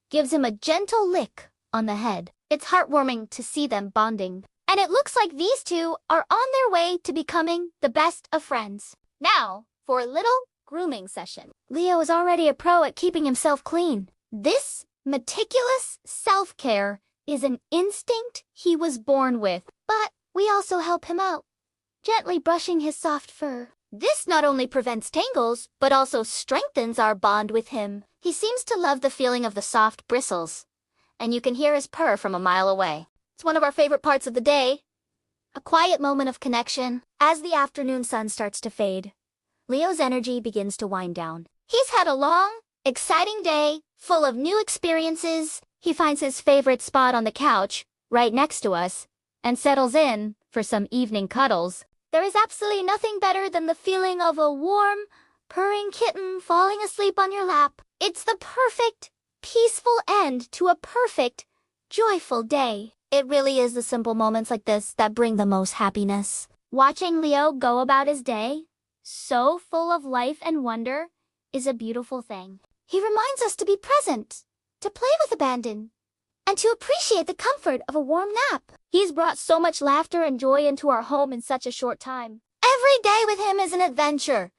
[SPEAKER 1] gives him a gentle lick on the head. It's heartwarming to see them bonding. And it looks like these two are on their way to becoming the best of friends. Now, for a little grooming session. Leo is already a pro at keeping himself clean. This meticulous self-care is an instinct he was born with, but we also help him out, gently brushing his soft fur. This not only prevents tangles, but also strengthens our bond with him. He seems to love the feeling of the soft bristles, and you can hear his purr from a mile away. It's one of our favorite parts of the day, a quiet moment of connection. As the afternoon sun starts to fade, Leo's energy begins to wind down. He's had a long, exciting day, full of new experiences. He finds his favorite spot on the couch, right next to us, and settles in for some evening cuddles. There is absolutely nothing better than the feeling of a warm, purring kitten falling asleep on your lap. It's the perfect, peaceful end to a perfect, joyful day. It really is the simple moments like this that bring the most happiness. Watching Leo go about his day, so full of life and wonder, is a beautiful thing. He reminds us to be present, to play with abandon, and to appreciate the comfort of a warm nap. He's brought so much laughter and joy into our home in such a short time. Every day with him is an adventure,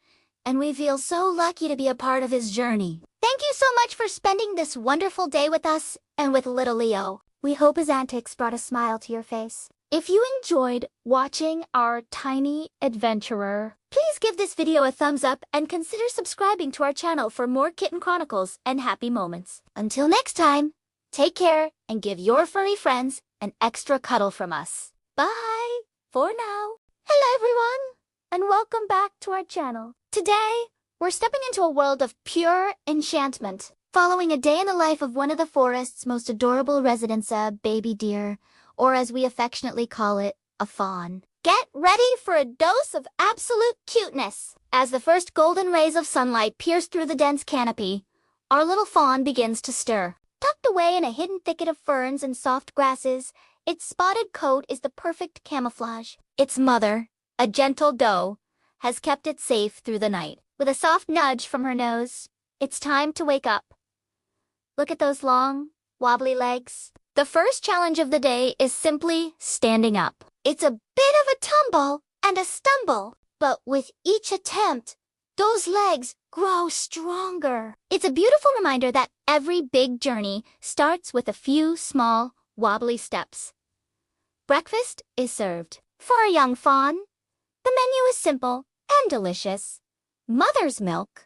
[SPEAKER 1] and we feel so lucky to be a part of his journey. Thank you so much for spending this wonderful day with us and with little Leo. We hope his antics brought a smile to your face. If you enjoyed watching our tiny adventurer, please give this video a thumbs up and consider subscribing to our channel for more kitten chronicles and happy moments. Until next time, take care and give your furry friends an extra cuddle from us. Bye for now. Hello everyone, and welcome back to our channel. Today, we're stepping into a world of pure enchantment, following a day in the life of one of the forest's most adorable residents, a baby deer, or as we affectionately call it, a fawn. Get ready for a dose of absolute cuteness. As the first golden rays of sunlight pierce through the dense canopy, our little fawn begins to stir. Tucked away in a hidden thicket of ferns and soft grasses, its spotted coat is the perfect camouflage. Its mother, a gentle doe, has kept it safe through the night. With a soft nudge from her nose, it's time to wake up. Look at those long, wobbly legs. The first challenge of the day is simply standing up. It's a bit of a tumble and a stumble, but with each attempt, those legs grow stronger. It's a beautiful reminder that every big journey starts with a few small, wobbly steps. Breakfast is served. For a young fawn, the menu is simple and delicious. Mother's milk.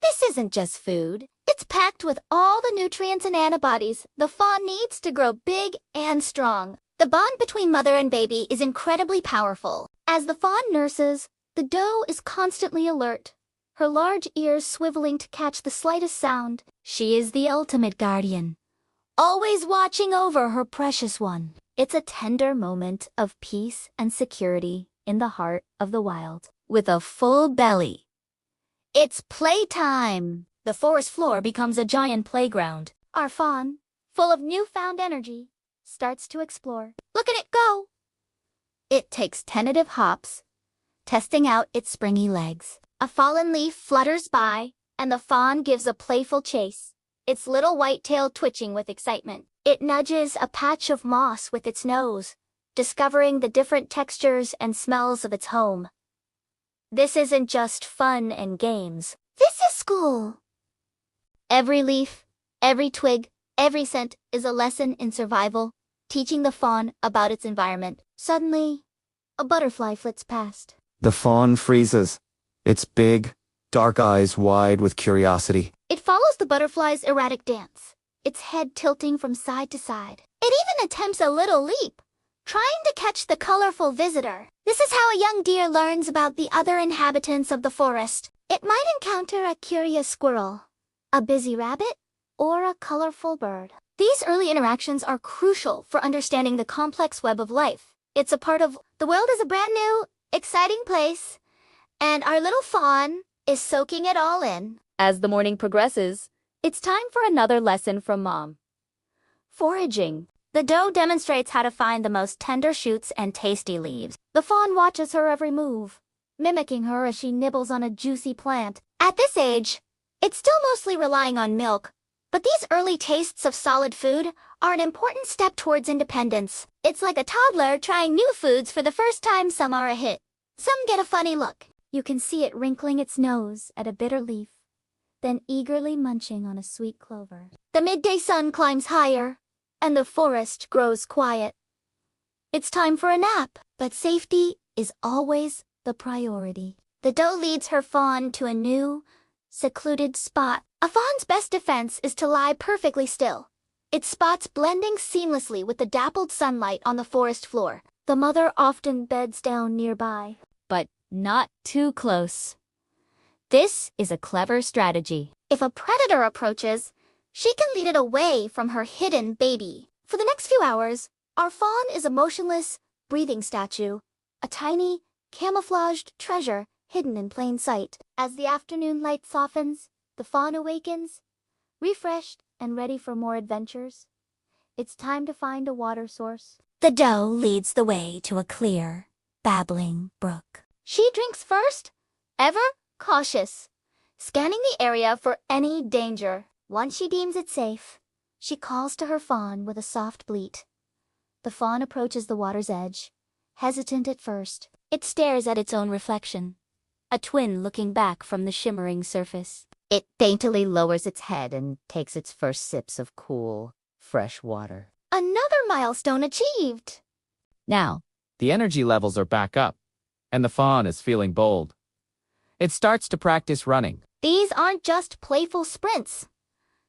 [SPEAKER 1] This isn't just food. It's packed with all the nutrients and antibodies the fawn needs to grow big and strong. The bond between mother and baby is incredibly powerful. As the fawn nurses, the doe is constantly alert, her large ears swiveling to catch the slightest sound. She is the ultimate guardian, always watching over her precious one. It's a tender moment of peace and security in the heart of the wild. With a full belly, it's playtime. The forest floor becomes a giant playground. Our fawn, full of newfound energy, starts to explore. Look at it go! It takes tentative hops, testing out its springy legs. A fallen leaf flutters by, and the fawn gives a playful chase, its little white tail twitching with excitement. It nudges a patch of moss with its nose, discovering the different textures and smells of its home. This isn't just fun and games. This is school. Every leaf, every twig, every scent is a lesson in survival, teaching the fawn about its environment. Suddenly, a butterfly flits past.
[SPEAKER 4] The fawn freezes, its big, dark eyes wide with curiosity.
[SPEAKER 1] It follows the butterfly's erratic dance, its head tilting from side to side. It even attempts a little leap, trying to catch the colorful visitor. This is how a young deer learns about the other inhabitants of the forest. It might encounter a curious squirrel, a busy rabbit, or a colorful bird. These early interactions are crucial for understanding the complex web of life. It's a part of the world is a brand new, exciting place, and our little fawn is soaking it all in. As the morning progresses, it's time for another lesson from Mom. Foraging. The doe demonstrates how to find the most tender shoots and tasty leaves. The fawn watches her every move, mimicking her as she nibbles on a juicy plant. At this age, it's still mostly relying on milk, but these early tastes of solid food are an important step towards independence. It's like a toddler trying new foods for the first time. Some are a hit. Some get a funny look. You can see it wrinkling its nose at a bitter leaf, then eagerly munching on a sweet clover. The midday sun climbs higher, and the forest grows quiet. It's time for a nap, but safety is always the priority. The doe leads her fawn to a new, secluded spot. A fawn's best defense is to lie perfectly still, its spots blending seamlessly with the dappled sunlight on the forest floor. The mother often beds down nearby, but not too close. This is a clever strategy. If a predator approaches, she can lead it away from her hidden baby. For the next few hours, our fawn is a motionless, breathing statue, a tiny, camouflaged treasure hidden in plain sight. As the afternoon light softens, the fawn awakens, refreshed and ready for more adventures. It's time to find a water source. The doe leads the way to a clear, babbling brook. She drinks first, ever cautious, scanning the area for any danger. Once she deems it safe, she calls to her fawn with a soft bleat. The fawn approaches the water's edge, hesitant at first. It stares at its own reflection, a twin looking back from the shimmering surface.
[SPEAKER 2] It daintily lowers its head and takes its first sips of cool, fresh water.
[SPEAKER 1] Another milestone achieved!
[SPEAKER 5] Now, the energy levels are back up, and the fawn is feeling bold. It starts to practice running.
[SPEAKER 1] These aren't just playful sprints.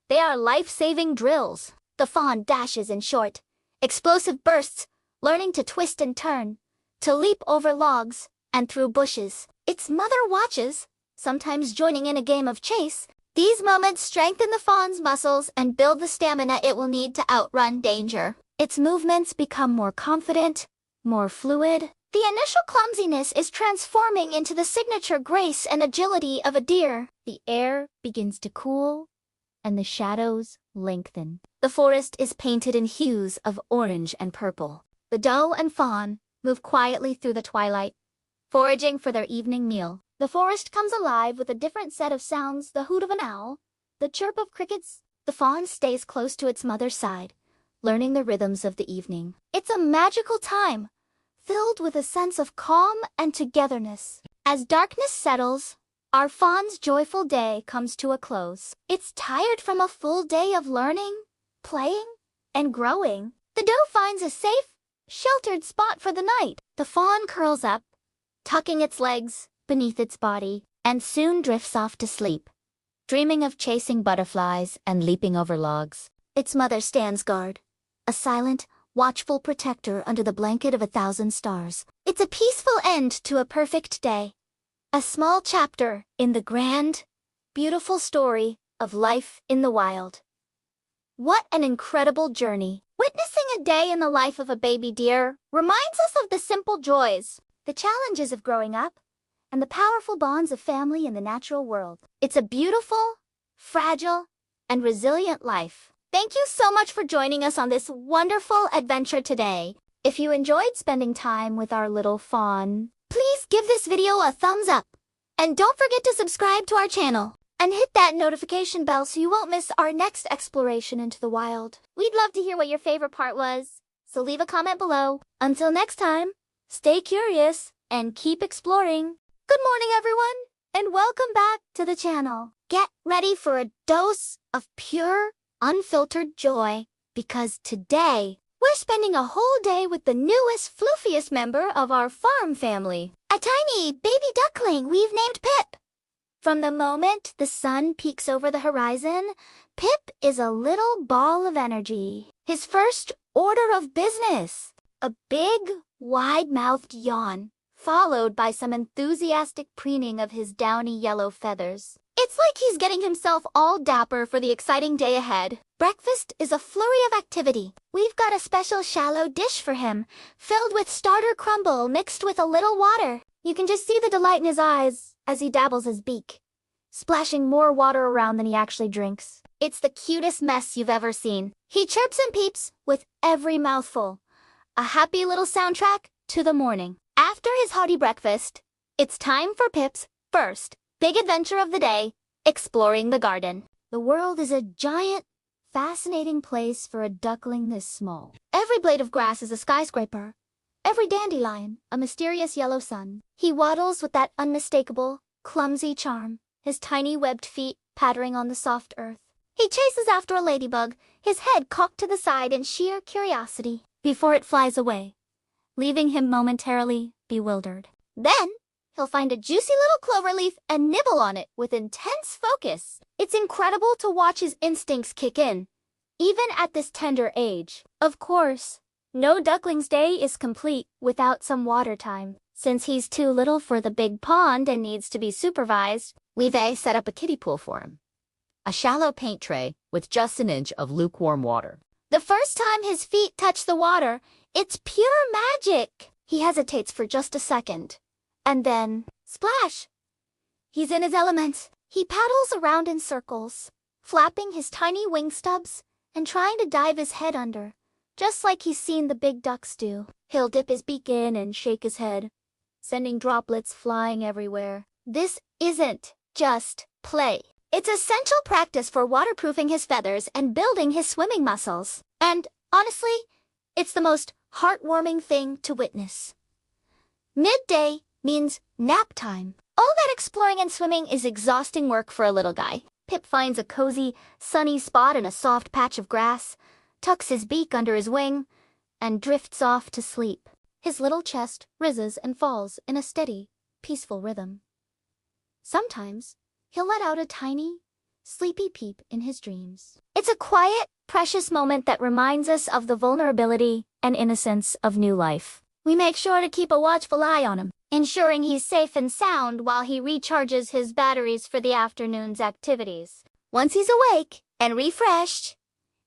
[SPEAKER 1] They are life-saving drills. The fawn dashes in short, explosive bursts, learning to twist and turn, to leap over logs and through bushes. Its mother watches, sometimes joining in a game of chase. These moments strengthen the fawn's muscles and build the stamina it will need to outrun danger. Its movements become more confident, more fluid. The initial clumsiness is transforming into the signature grace and agility of a deer. The air begins to cool, and the shadows lengthen. The forest is painted in hues of orange and purple. The doe and fawn move quietly through the twilight, foraging for their evening meal. The forest comes alive with a different set of sounds: the hoot of an owl, the chirp of crickets. The fawn stays close to its mother's side, learning the rhythms of the evening. It's a magical time, filled with a sense of calm and togetherness. As darkness settles, our fawn's joyful day comes to a close. It's tired from a full day of learning, playing, and growing. The doe finds a safe, sheltered spot for the night. The fawn curls up, tucking its legs beneath its body, and soon drifts off to sleep, dreaming of chasing butterflies and leaping over logs. Its mother stands guard, a silent, watchful protector under the blanket of 1,000 stars. It's a peaceful end to a perfect day. A small chapter in the grand, beautiful story of life in the wild. What an incredible journey! Witnessing a day in the life of a baby deer reminds us of the simple joys, the challenges of growing up, and the powerful bonds of family in the natural world. It's a beautiful, fragile, and resilient life. Thank you so much for joining us on this wonderful adventure today. If you enjoyed spending time with our little fawn, please give this video a thumbs up. And don't forget to subscribe to our channel and hit that notification bell so you won't miss our next exploration into the wild. We'd love to hear what your favorite part was, so leave a comment below. Until next time, stay curious and keep exploring. Good morning, everyone, and welcome back to the channel. Get ready for a dose of pure, unfiltered joy, because today, we're spending a whole day with the newest, fluffiest member of our farm family. A tiny baby duckling we've named Pip. From the moment the sun peeks over the horizon, Pip is a little ball of energy. His first order of business, a big, wide-mouthed yawn, followed by some enthusiastic preening of his downy yellow feathers. It's like he's getting himself all dapper for the exciting day ahead. Breakfast is a flurry of activity. We've got a special shallow dish for him, filled with starter crumble mixed with a little water. You can just see the delight in his eyes as he dabbles his beak, splashing more water around than he actually drinks. It's the cutest mess you've ever seen. He chirps and peeps with every mouthful, a happy little soundtrack to the morning. After his hearty breakfast, it's time for Pip's first big adventure of the day, exploring the garden. The world is a giant, fascinating place for a duckling this small. Every blade of grass is a skyscraper, every dandelion a mysterious yellow sun. He waddles with that unmistakable, clumsy charm, his tiny webbed feet pattering on the soft earth. He chases after a ladybug, his head cocked to the side in sheer curiosity, before it flies away, leaving him momentarily bewildered. Then, he'll find a juicy little clover leaf and nibble on it with intense focus. It's incredible to watch his instincts kick in, even at this tender age. Of course, no duckling's day is complete without some water time. Since he's too little for the big pond and needs to be supervised, we've set up a kiddie pool for him. A shallow paint tray with just an inch of lukewarm water. The first time his feet touch the water, it's pure magic. He hesitates for just a second. And then, splash! He's in his element. He paddles around in circles, flapping his tiny wing stubs and trying to dive his head under, just like he's seen the big ducks do. He'll dip his beak in and shake his head, sending droplets flying everywhere. This isn't just play. It's essential practice for waterproofing his feathers and building his swimming muscles. And honestly, it's the most heartwarming thing to witness. Midday means nap time. All that exploring and swimming is exhausting work for a little guy. Pip finds a cozy, sunny spot in a soft patch of grass, tucks his beak under his wing, and drifts off to sleep. His little chest rises and falls in a steady, peaceful rhythm. Sometimes, he'll let out a tiny, sleepy peep in his dreams. It's a quiet, precious moment that reminds us of the vulnerability and innocence of new life. We make sure to keep a watchful eye on him, ensuring he's safe and sound while he recharges his batteries for the afternoon's activities. Once he's awake and refreshed,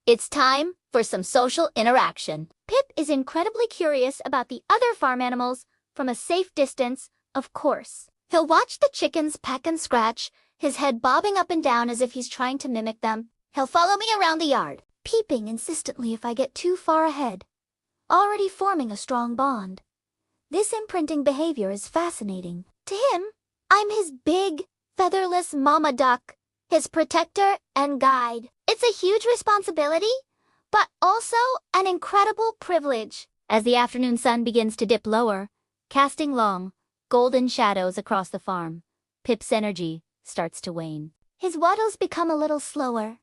[SPEAKER 1] it's time for some social interaction. Pip is incredibly curious about the other farm animals from a safe distance, of course. He'll watch the chickens peck and scratch, his head bobbing up and down as if he's trying to mimic them. He'll follow me around the yard, peeping insistently if I get too far ahead, already forming a strong bond. This imprinting behavior is fascinating. To him, I'm his big, featherless mama duck, his protector and guide. It's a huge responsibility, but also an incredible privilege. As the afternoon sun begins to dip lower, casting long, golden shadows across the farm, Pip's energy starts to wane. His waddles become a little slower,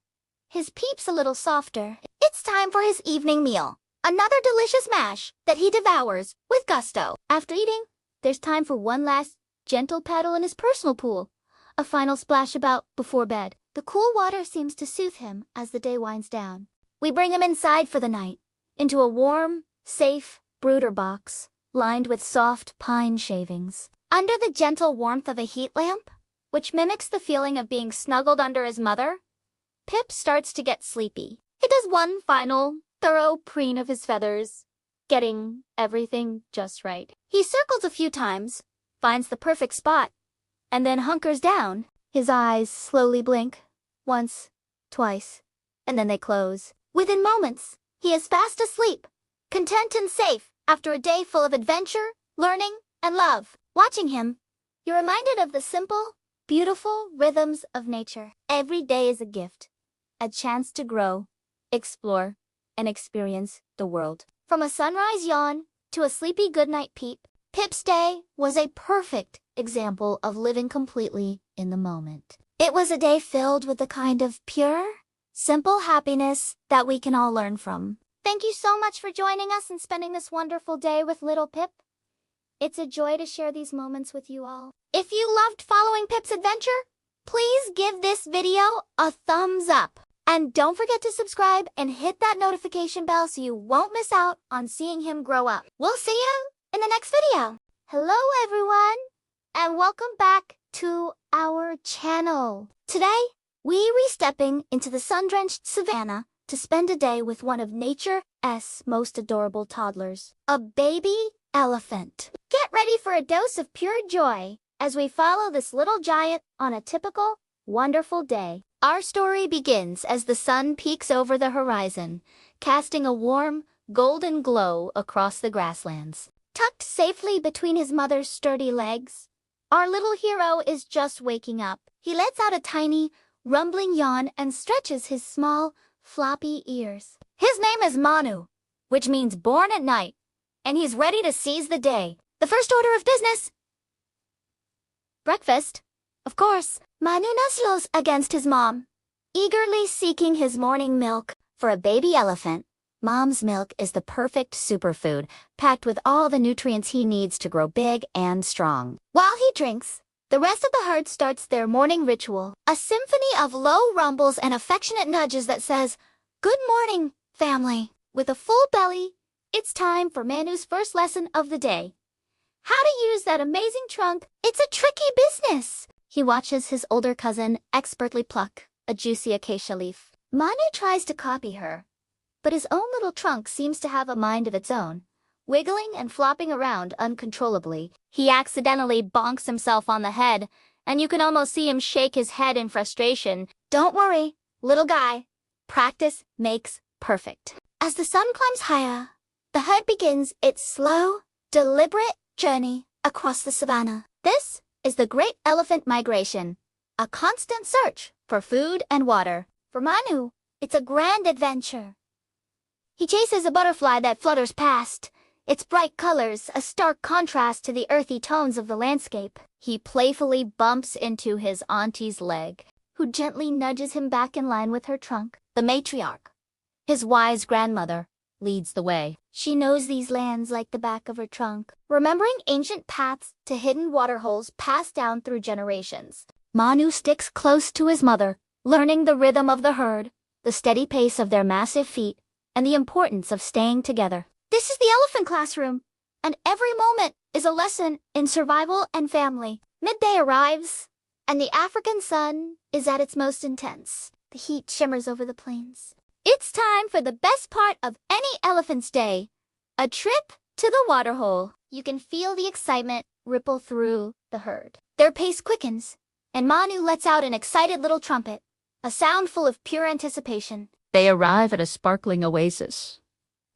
[SPEAKER 1] his peeps a little softer. It's time for his evening meal. Another delicious mash that he devours with gusto. After eating, there's time for one last gentle paddle in his personal pool. A final splash about before bed. The cool water seems to soothe him as the day winds down. We bring him inside for the night, into a warm, safe brooder box, lined with soft pine shavings. Under the gentle warmth of a heat lamp, which mimics the feeling of being snuggled under his mother, Pip starts to get sleepy. He does one final, thorough preen of his feathers, getting everything just right. He circles a few times, finds the perfect spot, and then hunkers down. His eyes slowly blink, once, twice, and then they close. Within moments, he is fast asleep, content and safe after a day full of adventure, learning, and love. Watching him, you're reminded of the simple, beautiful rhythms of nature. Every day is a gift, a chance to grow, explore, and experience the world. From a sunrise yawn to a sleepy goodnight peep, Pip's day was a perfect example of living completely in the moment. It was a day filled with the kind of pure, simple happiness that we can all learn from. Thank you so much for joining us and spending this wonderful day with little Pip. It's a joy to share these moments with you all. If you loved following Pip's adventure, please give this video a thumbs up. And don't forget to subscribe and hit that notification bell so you won't miss out on seeing him grow up. We'll see you in the next video. Hello everyone, and welcome back to our channel. Today, we re-stepping into the sun-drenched savannah to spend a day with one of nature's most adorable toddlers, a baby elephant. Get ready for a dose of pure joy as we follow this little giant on a typical, wonderful day. Our story begins as the sun peeks over the horizon, casting a warm, golden glow across the grasslands. Tucked safely between his mother's sturdy legs, our little hero is just waking up. He lets out a tiny, rumbling yawn and stretches his small, floppy ears. His name is Manu, which means born at night, and he's ready to seize the day. The first order of business: breakfast. Of course, Manu nuzzles against his mom, eagerly seeking his morning milk. For a baby elephant, mom's milk is the perfect superfood, packed with all the nutrients he needs to grow big and strong. While he drinks, the rest of the herd starts their morning ritual, a symphony of low rumbles and affectionate nudges that says, "Good morning, family." With a full belly, it's time for Manu's first lesson of the day. How to use that amazing trunk. It's a tricky business. He watches his older cousin expertly pluck a juicy acacia leaf. Manu tries to copy her, but his own little trunk seems to have a mind of its own, wiggling and flopping around uncontrollably. He accidentally bonks himself on the head, and you can almost see him shake his head in frustration. Don't worry, little guy. Practice makes perfect. As the sun climbs higher, the herd begins its slow, deliberate journey across the savannah. This is the Great Elephant Migration, a constant search for food and water. For Manu, it's a grand adventure. He chases a butterfly that flutters past, its bright colors a stark contrast to the earthy tones of the landscape. He playfully bumps into his auntie's leg, who gently nudges him back in line with her trunk. The matriarch, his wise grandmother, leads the way. She knows these lands like the back of her trunk, remembering ancient paths to hidden waterholes passed down through generations. Manu sticks close to his mother, learning the rhythm of the herd, the steady pace of their massive feet, and the importance of staying together. This is the elephant classroom, and every moment is a lesson in survival and family. Midday arrives, and the African sun is at its most intense. The heat shimmers over the plains. It's time for the best part of any elephant's day, a trip to the waterhole. You can feel the excitement ripple through the herd. Their pace quickens, and Manu lets out an excited little trumpet, a sound full of pure anticipation.
[SPEAKER 3] They arrive at a sparkling oasis,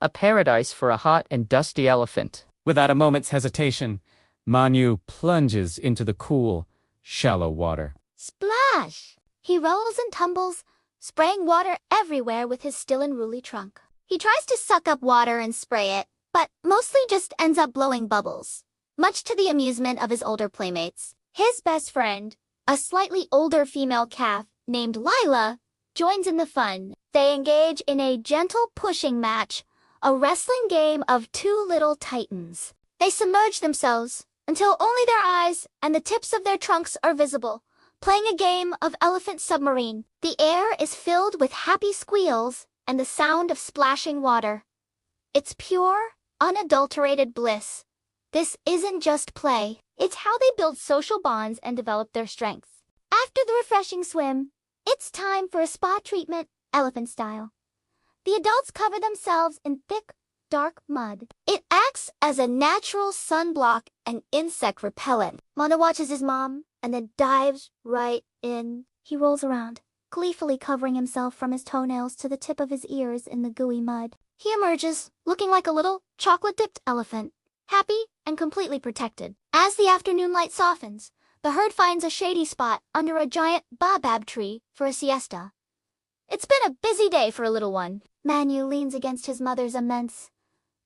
[SPEAKER 3] a paradise for a hot and dusty elephant.
[SPEAKER 5] Without a moment's hesitation, Manu plunges into the cool, shallow water.
[SPEAKER 1] Splash! He rolls and tumbles, spraying water everywhere with his still unruly trunk. He tries to suck up water and spray it, but mostly just ends up blowing bubbles, much to the amusement of his older playmates. His best friend, a slightly older female calf named Lila, joins in the fun. They engage in a gentle pushing match, a wrestling game of two little titans. They submerge themselves until only their eyes and the tips of their trunks are visible, playing a game of elephant submarine. The air is filled with happy squeals and the sound of splashing water. It's pure, unadulterated bliss. This isn't just play. It's how they build social bonds and develop their strengths. After the refreshing swim, it's time for a spa treatment, elephant style. The adults cover themselves in thick, dark mud. It acts as a natural sunblock and insect repellent. Manu watches his mom and then dives right in. He rolls around, gleefully covering himself from his toenails to the tip of his ears in the gooey mud. He emerges, looking like a little chocolate-dipped elephant, happy and completely protected. As the afternoon light softens, the herd finds a shady spot under a giant baobab tree for a siesta. It's been a busy day for a little one. Manu leans against his mother's immense,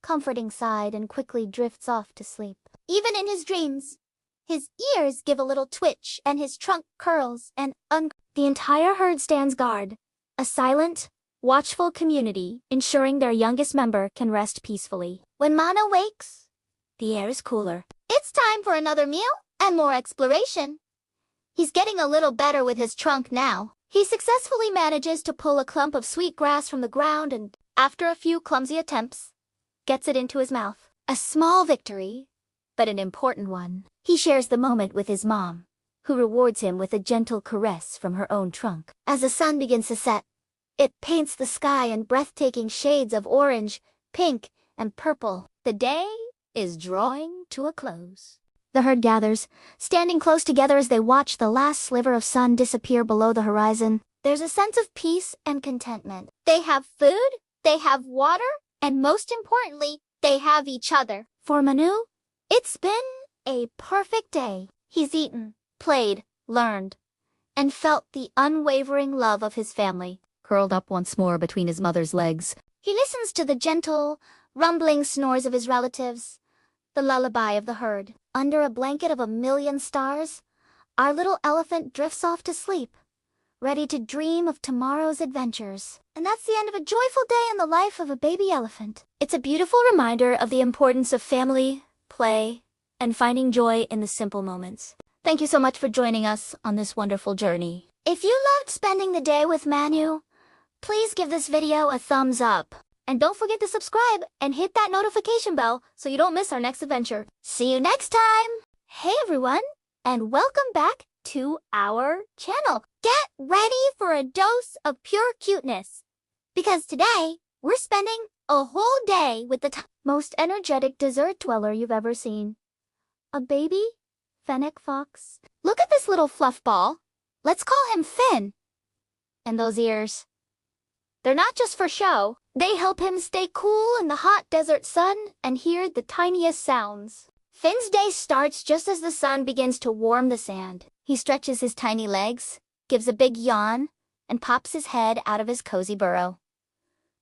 [SPEAKER 1] comforting side and quickly drifts off to sleep. Even in his dreams, his ears give a little twitch and his trunk curls and The entire herd stands guard, a silent, watchful community ensuring their youngest member can rest peacefully. When Manu wakes, the air is cooler. It's time for another meal and more exploration. He's getting a little better with his trunk now. He successfully manages to pull a clump of sweet grass from the ground and, after a few clumsy attempts, gets it into his mouth. A small victory, but an important one. He shares the moment with his mom, who rewards him with a gentle caress from her own trunk. As the sun begins to set, it paints the sky in breathtaking shades of orange, pink, and purple. The day is drawing to a close. The herd gathers, standing close together as they watch the last sliver of sun disappear below the horizon. There's a sense of peace and contentment. They have food, they have water, and most importantly, they have each other. For Manu, it's been a perfect day. He's eaten, played, learned, and felt the unwavering love of his family. Curled up once more between his mother's legs, he listens to the gentle, rumbling snores of his relatives, the lullaby of the herd. Under a blanket of a million stars, our little elephant drifts off to sleep, ready to dream of tomorrow's adventures. And that's the end of a joyful day in the life of a baby elephant. It's a beautiful reminder of the importance of family, play, and finding joy in the simple moments. Thank you so much for joining us on this wonderful journey. If you loved spending the day with Manu, please give this video a thumbs up. And don't forget to subscribe and hit that notification bell so you don't miss our next adventure. See you next time! Hey everyone, and welcome back to our channel. Get ready for a dose of pure cuteness, because today we're spending a whole day with the most energetic desert dweller you've ever seen. A baby fennec fox. Look at this little fluff ball. Let's call him Finn. And those ears. They're not just for show. They help him stay cool in the hot desert sun and hear the tiniest sounds. Finn's day starts just as the sun begins to warm the sand. He stretches his tiny legs, gives a big yawn, and pops his head out of his cozy burrow.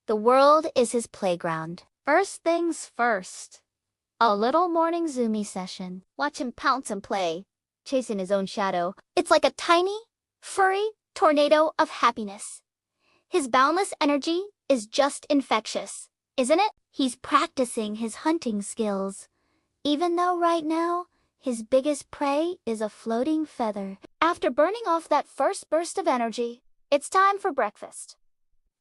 [SPEAKER 1] The world is his playground. First things first. A little morning zoomy session. Watch him pounce and play, chasing his own shadow. It's like a tiny, furry tornado of happiness. His boundless energy is just infectious, isn't it? He's practicing his hunting skills, even though right now, his biggest prey is a floating feather. After burning off that first burst of energy, it's time for breakfast.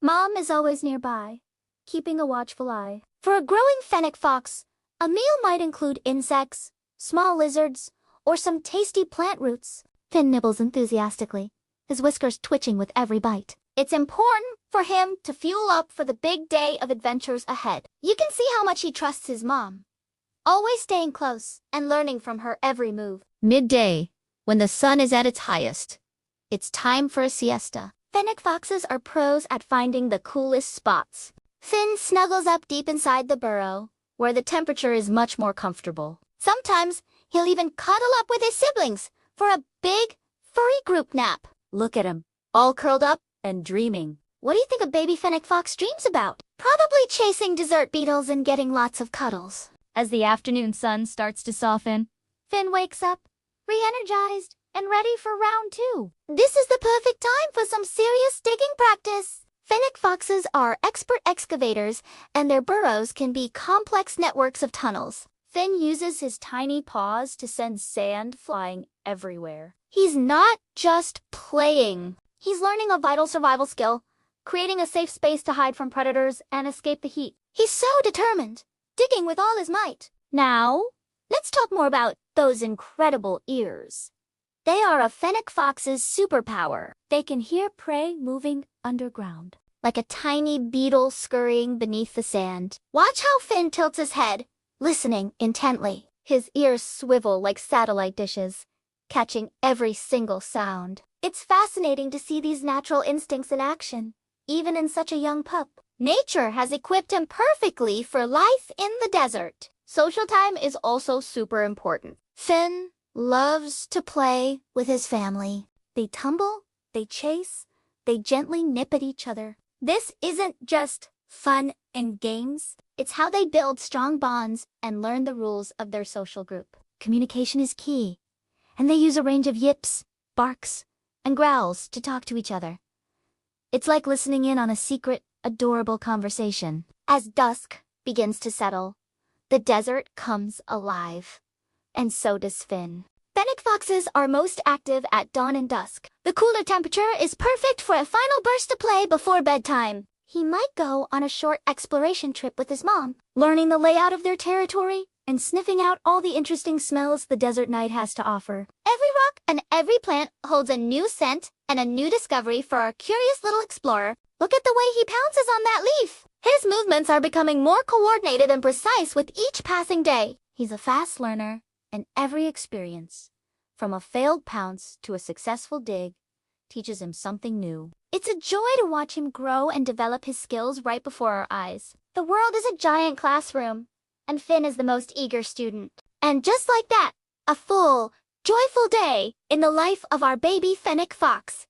[SPEAKER 1] Mom is always nearby, keeping a watchful eye. For a growing fennec fox, a meal might include insects, small lizards, or some tasty plant roots. Finn nibbles enthusiastically, his whiskers twitching with every bite. It's important for him to fuel up for the big day of adventures ahead. You can see how much he trusts his mom, always staying close and learning from her every move. Midday, when the sun is at its highest, it's time for a siesta. Fennec foxes are pros at finding the coolest spots. Finn snuggles up deep inside the burrow, where the temperature is much more comfortable. Sometimes he'll even cuddle up with his siblings for a big, furry group nap. Look at him, all curled up and dreaming. What do you think a baby fennec fox dreams about? Probably chasing desert beetles and getting lots of cuddles. As the afternoon sun starts to soften, Finn wakes up, re-energized and ready for round 2. This is the perfect time for some serious digging practice. Fennec foxes are expert excavators, and their burrows can be complex networks of tunnels. Finn uses his tiny paws to send sand flying everywhere. He's not just playing. He's learning a vital survival skill, creating a safe space to hide from predators and escape the heat. He's so determined, digging with all his might. Now, let's talk more about those incredible ears. They are a fennec fox's superpower. They can hear prey moving underground, like a tiny beetle scurrying beneath the sand. Watch how Finn tilts his head, listening intently. His ears swivel like satellite dishes, catching every single sound. It's fascinating to see these natural instincts in action, even in such a young pup. Nature has equipped him perfectly for life in the desert. Social time is also super important. Finn loves to play with his family. They tumble, they chase, they gently nip at each other. This isn't just fun and games. It's how they build strong bonds and learn the rules of their social group. Communication is key, and they use a range of yips, barks, and growls to talk to each other. It's like listening in on a secret, adorable conversation. As dusk begins to settle, the desert comes alive. And so does Finn. Fennec foxes are most active at dawn and dusk. The cooler temperature is perfect for a final burst of play before bedtime. He might go on a short exploration trip with his mom, learning the layout of their territory and sniffing out all the interesting smells the desert night has to offer. Every rock and every plant holds a new scent and a new discovery for our curious little explorer. Look at the way he pounces on that leaf. His movements are becoming more coordinated and precise with each passing day. He's a fast learner, and every experience, from a failed pounce to a successful dig, teaches him something new. It's a joy to watch him grow and develop his skills right before our eyes. The world is a giant classroom, and Finn is the most eager student. And just like that, a full, joyful day in the life of our baby fennec fox,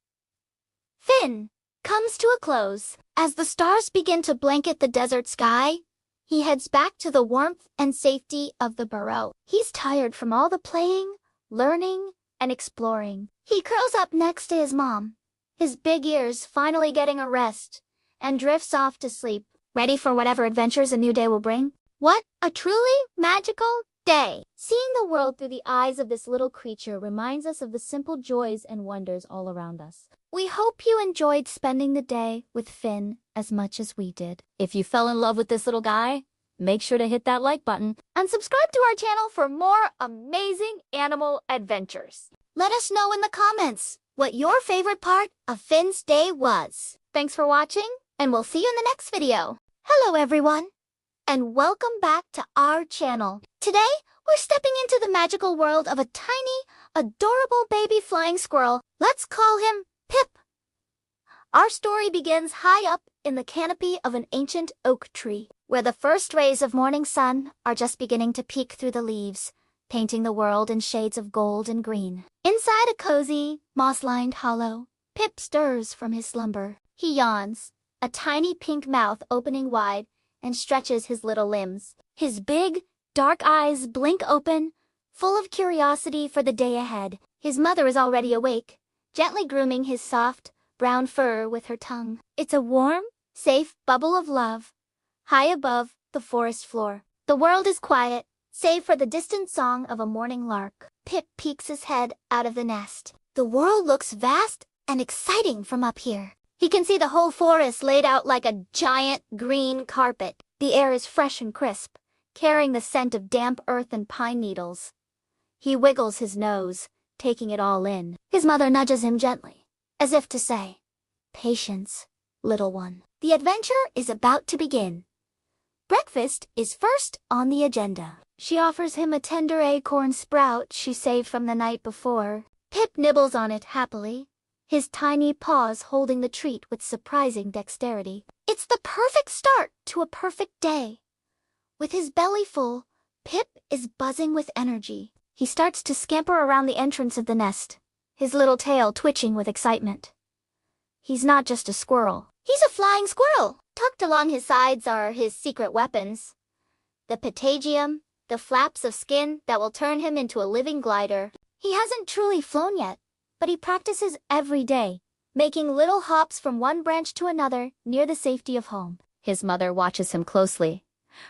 [SPEAKER 1] Finn, comes to a close. As the stars begin to blanket the desert sky, he heads back to the warmth and safety of the burrow. He's tired from all the playing, learning, and exploring. He curls up next to his mom, his big ears finally getting a rest, and drifts off to sleep, ready for whatever adventures a new day will bring. What a truly magical day! Seeing the world through the eyes of this little creature reminds us of the simple joys and wonders all around us. We hope you enjoyed spending the day with Finn as much as we did. If you fell in love with this little guy, make sure to hit that like button and subscribe to our channel for more amazing animal adventures. Let us know in the comments what your favorite part of Finn's day was. Thanks for watching, and we'll see you in the next video. Hello everyone, and welcome back to our channel. Today, we're stepping into the magical world of a tiny, adorable baby flying squirrel. Let's call him Pip. Our story begins high up in the canopy of an ancient oak tree, where the first rays of morning sun are just beginning to peek through the leaves, painting the world in shades of gold and green. Inside a cozy, moss-lined hollow, Pip stirs from his slumber. He yawns, a tiny pink mouth opening wide, and stretches his little limbs. His big, dark eyes blink open, full of curiosity for the day ahead. His mother is already awake, gently grooming his soft, brown fur with her tongue. It's a warm, safe bubble of love, high above the forest floor. The world is quiet, save for the distant song of a morning lark. Pip peeks his head out of the nest. The world looks vast and exciting from up here. He can see the whole forest laid out like a giant green carpet. The air is fresh and crisp, carrying the scent of damp earth and pine needles. He wiggles his nose, taking it all in. His mother nudges him gently, as if to say, "Patience, little one. The adventure is about to begin." Breakfast is first on the agenda. She offers him a tender acorn sprout she saved from the night before. Pip nibbles on it happily, his tiny paws holding the treat with surprising dexterity. It's the perfect start to a perfect day. With his belly full, Pip is buzzing with energy. He starts to scamper around the entrance of the nest, his little tail twitching with excitement. He's not just a squirrel. He's a flying squirrel. Tucked along his sides are his secret weapons. The patagium, the flaps of skin that will turn him into a living glider. He hasn't truly flown yet, but he practices every day, making little hops from one branch to another near the safety of home. His mother watches him closely,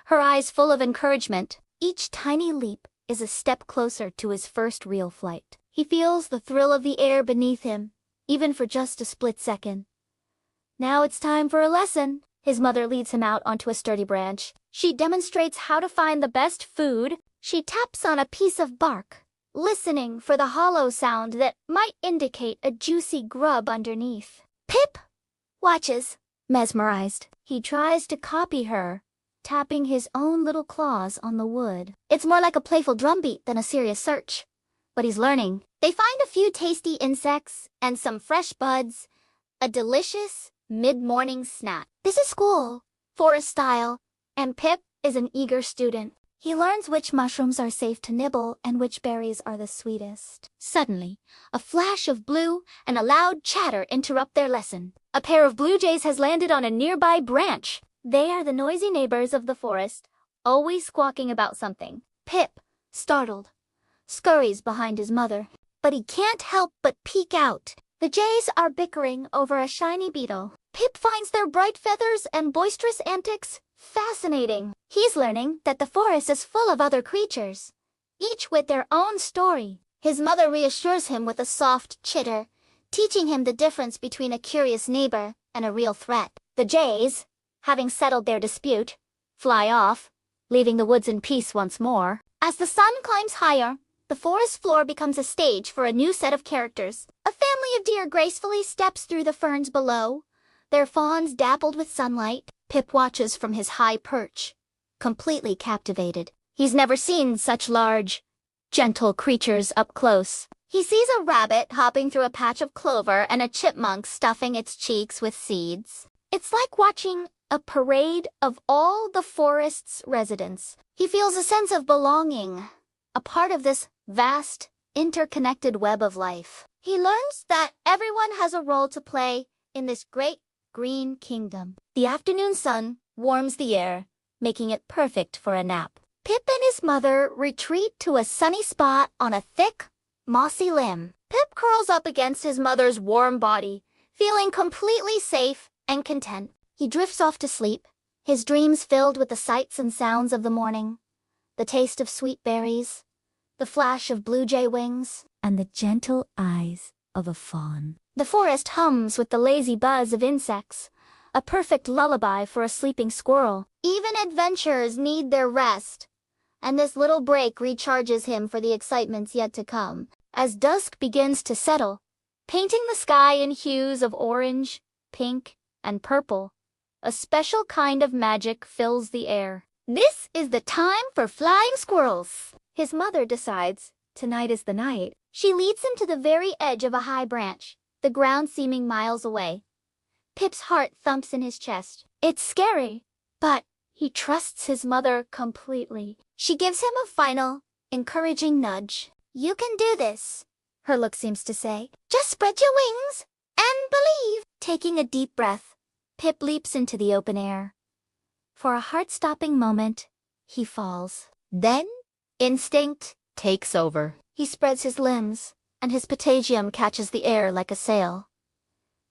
[SPEAKER 1] her eyes full of encouragement. Each tiny leap is a step closer to his first real flight. He feels the thrill of the air beneath him, even for just a split second. Now it's time for a lesson. His mother leads him out onto a sturdy branch. She demonstrates how to find the best food. She taps on a piece of bark, listening for the hollow sound that might indicate a juicy grub underneath. Pip watches, mesmerized. He tries to copy her, tapping his own little claws on the wood. It's more like a playful drumbeat than a serious search, but he's learning. They find a few tasty insects and some fresh buds, a delicious mid-morning snack. This is school, forest style, and Pip is an eager student. He learns which mushrooms are safe to nibble and which berries are the sweetest. Suddenly, a flash of blue and a loud chatter interrupt their lesson. A pair of blue jays has landed on a nearby branch. They are the noisy neighbors of the forest, always squawking about something. Pip, startled, scurries behind his mother, but he can't help but peek out. The jays are bickering over a shiny beetle. Pip finds their bright feathers and boisterous antics fascinating. He's learning that the forest is full of other creatures, each with their own story. His mother reassures him with a soft chitter, teaching him the difference between a curious neighbor and a real threat. The jays, having settled their dispute, fly off, leaving the woods in peace once more. As the sun climbs higher, the forest floor becomes a stage for a new set of characters. A family of deer gracefully steps through the ferns below, their fawns dappled with sunlight. Pip watches from his high perch, completely captivated. He's never seen such large, gentle creatures up close. He sees a rabbit hopping through a patch of clover and a chipmunk stuffing its cheeks with seeds. It's like watching a parade of all the forest's residents. He feels a sense of belonging, a part of this vast, interconnected web of life. He learns that everyone has a role to play in this great green kingdom. The afternoon sun warms the air, making it perfect for a nap. Pip and his mother retreat to a sunny spot on a thick, mossy limb. Pip curls up against his mother's warm body, feeling completely safe and content. He drifts off to sleep, his dreams filled with the sights and sounds of the morning, the taste of sweet berries, the flash of blue jay wings, and the gentle eyes of a fawn. The forest hums with the lazy buzz of insects, a perfect lullaby for a sleeping squirrel. Even adventurers need their rest, and this little break recharges him for the excitements yet to come. As dusk begins to settle, painting the sky in hues of orange, pink, and purple, a special kind of magic fills the air. This is the time for flying squirrels. His mother decides tonight is the night. She leads him to the very edge of a high branch, the ground seeming miles away. Pip's heart thumps in his chest. It's scary, but he trusts his mother completely. She gives him a final, encouraging nudge. You can do this, her look seems to say. Just spread your wings and believe. Taking a deep breath, Pip leaps into the open air. For a heart-stopping moment, he falls. Then, instinct takes over. He spreads his limbs, and his patagium catches the air like a sail.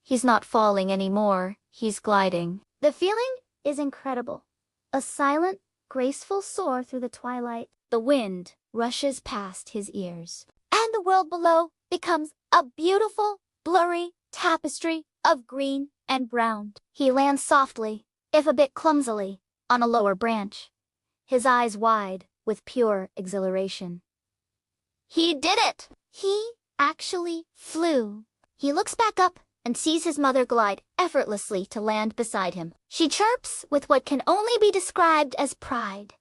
[SPEAKER 1] He's not falling anymore, he's gliding. The feeling is incredible. A silent, graceful soar through the twilight. The wind rushes past his ears, and the world below becomes a beautiful, blurry tapestry of green and brown. He lands softly, if a bit clumsily, on a lower branch, his eyes wide with pure exhilaration. He did it! He actually flew. He looks back up and sees his mother glide effortlessly to land beside him. She chirps with what can only be described as pride.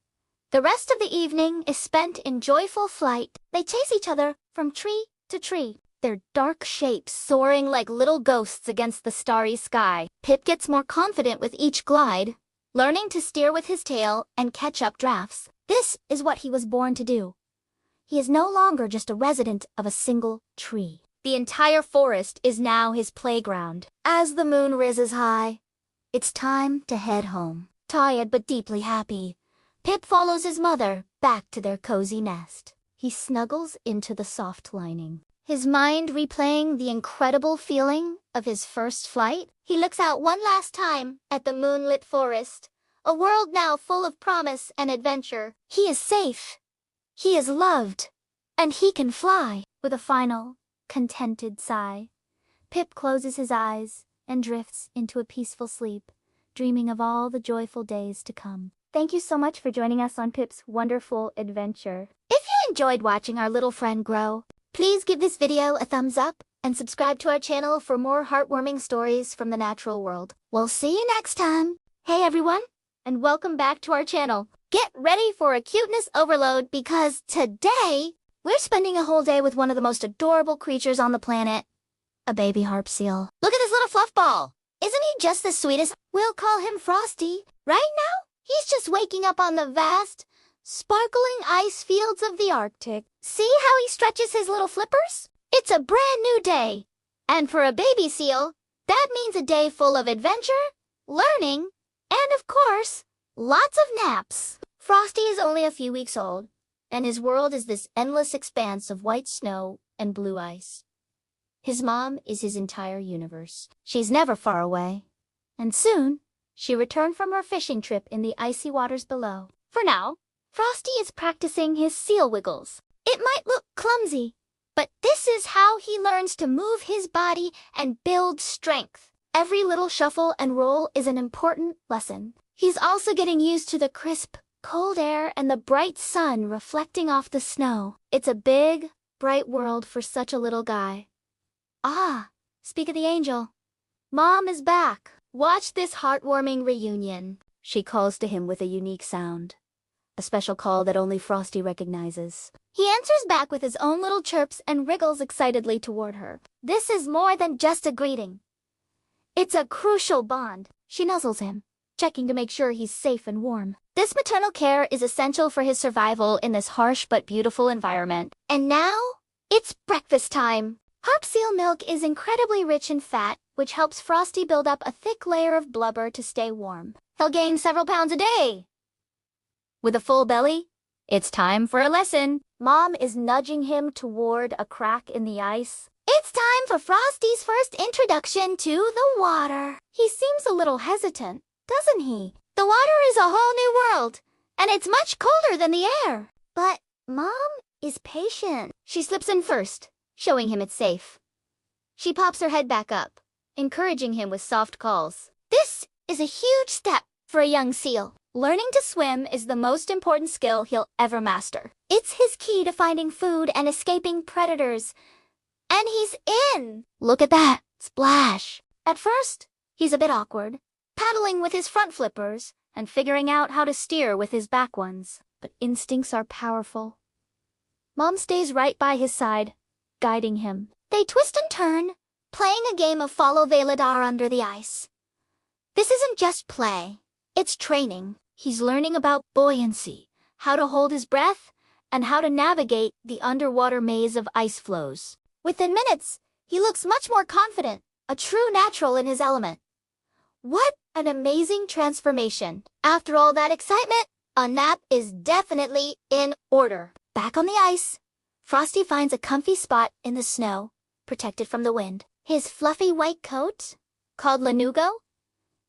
[SPEAKER 1] The rest of the evening is spent in joyful flight. They chase each other from tree to tree, their dark shapes soaring like little ghosts against the starry sky. Pip gets more confident with each glide, learning to steer with his tail and catch up drafts. This is what he was born to do. He is no longer just a resident of a single tree. The entire forest is now his playground. As the moon rises high, it's time to head home. Tired but deeply happy, Pip follows his mother back to their cozy nest. He snuggles into the soft lining, his mind replaying the incredible feeling of his first flight. He looks out one last time at the moonlit forest, a world now full of promise and adventure. He is safe, he is loved, and he can fly. With a final, contented sigh, Pip closes his eyes and drifts into a peaceful sleep, dreaming of all the joyful days to come. Thank you so much for joining us on Pip's wonderful adventure. If you enjoyed watching our little friend grow, please give this video a thumbs up and subscribe to our channel for more heartwarming stories from the natural world. We'll see you next time. Hey everyone, and welcome back to our channel. Get ready for a cuteness overload because today we're spending a whole day with one of the most adorable creatures on the planet, a baby harp seal. Look at this little fluff ball. Isn't he just the sweetest? We'll call him Frosty. Right now, he's just waking up on the vast, sparkling ice fields of the Arctic. See how he stretches his little flippers? It's a brand new day. And for a baby seal, that means a day full of adventure, learning, and of course, lots of naps. Frosty is only a few weeks old, and his world is this endless expanse of white snow and blue ice. His mom is his entire universe. She's never far away. And soon, she returned from her fishing trip in the icy waters below. For now, Frosty is practicing his seal wiggles. It might look clumsy, but this is how he learns to move his body and build strength. Every little shuffle and roll is an important lesson. He's also getting used to the crisp, cold air and the bright sun reflecting off the snow. It's a big, bright world for such a little guy. Ah, speak of the angel. Mom is back. Watch this heartwarming reunion. She calls to him with a unique sound, a special call that only Frosty recognizes. He answers back with his own little chirps and wriggles excitedly toward her. This is more than just a greeting. It's a crucial bond. She nuzzles him, checking to make sure he's safe and warm. This maternal care is essential for his survival in this harsh but beautiful environment. And now, it's breakfast time. Harp seal milk is incredibly rich in fat, which helps Frosty build up a thick layer of blubber to stay warm. He'll gain several pounds a day. With a full belly, it's time for a lesson. Mom is nudging him toward a crack in the ice. It's time for Frosty's first introduction to the water. He seems a little hesitant, doesn't he? The water is a whole new world, and it's much colder than the air. But Mom is patient. She slips in first, showing him it's safe. She pops her head back up, encouraging him with soft calls. This is a huge step for a young seal. Learning to swim is the most important skill he'll ever master. It's his key to finding food and escaping predators. And he's in! Look at that! Splash! At first, he's a bit awkward, paddling with his front flippers and figuring out how to steer with his back ones. But instincts are powerful. Mom stays right by his side, guiding him. They twist and turn, playing a game of follow Veladar under the ice. This isn't just play. It's training. He's learning about buoyancy, how to hold his breath, and how to navigate the underwater maze of ice flows. Within minutes, he looks much more confident, a true natural in his element. What an amazing transformation. After all that excitement, a nap is definitely in order. Back on the ice, Frosty finds a comfy spot in the snow, protected from the wind. His fluffy white coat, called Lanugo,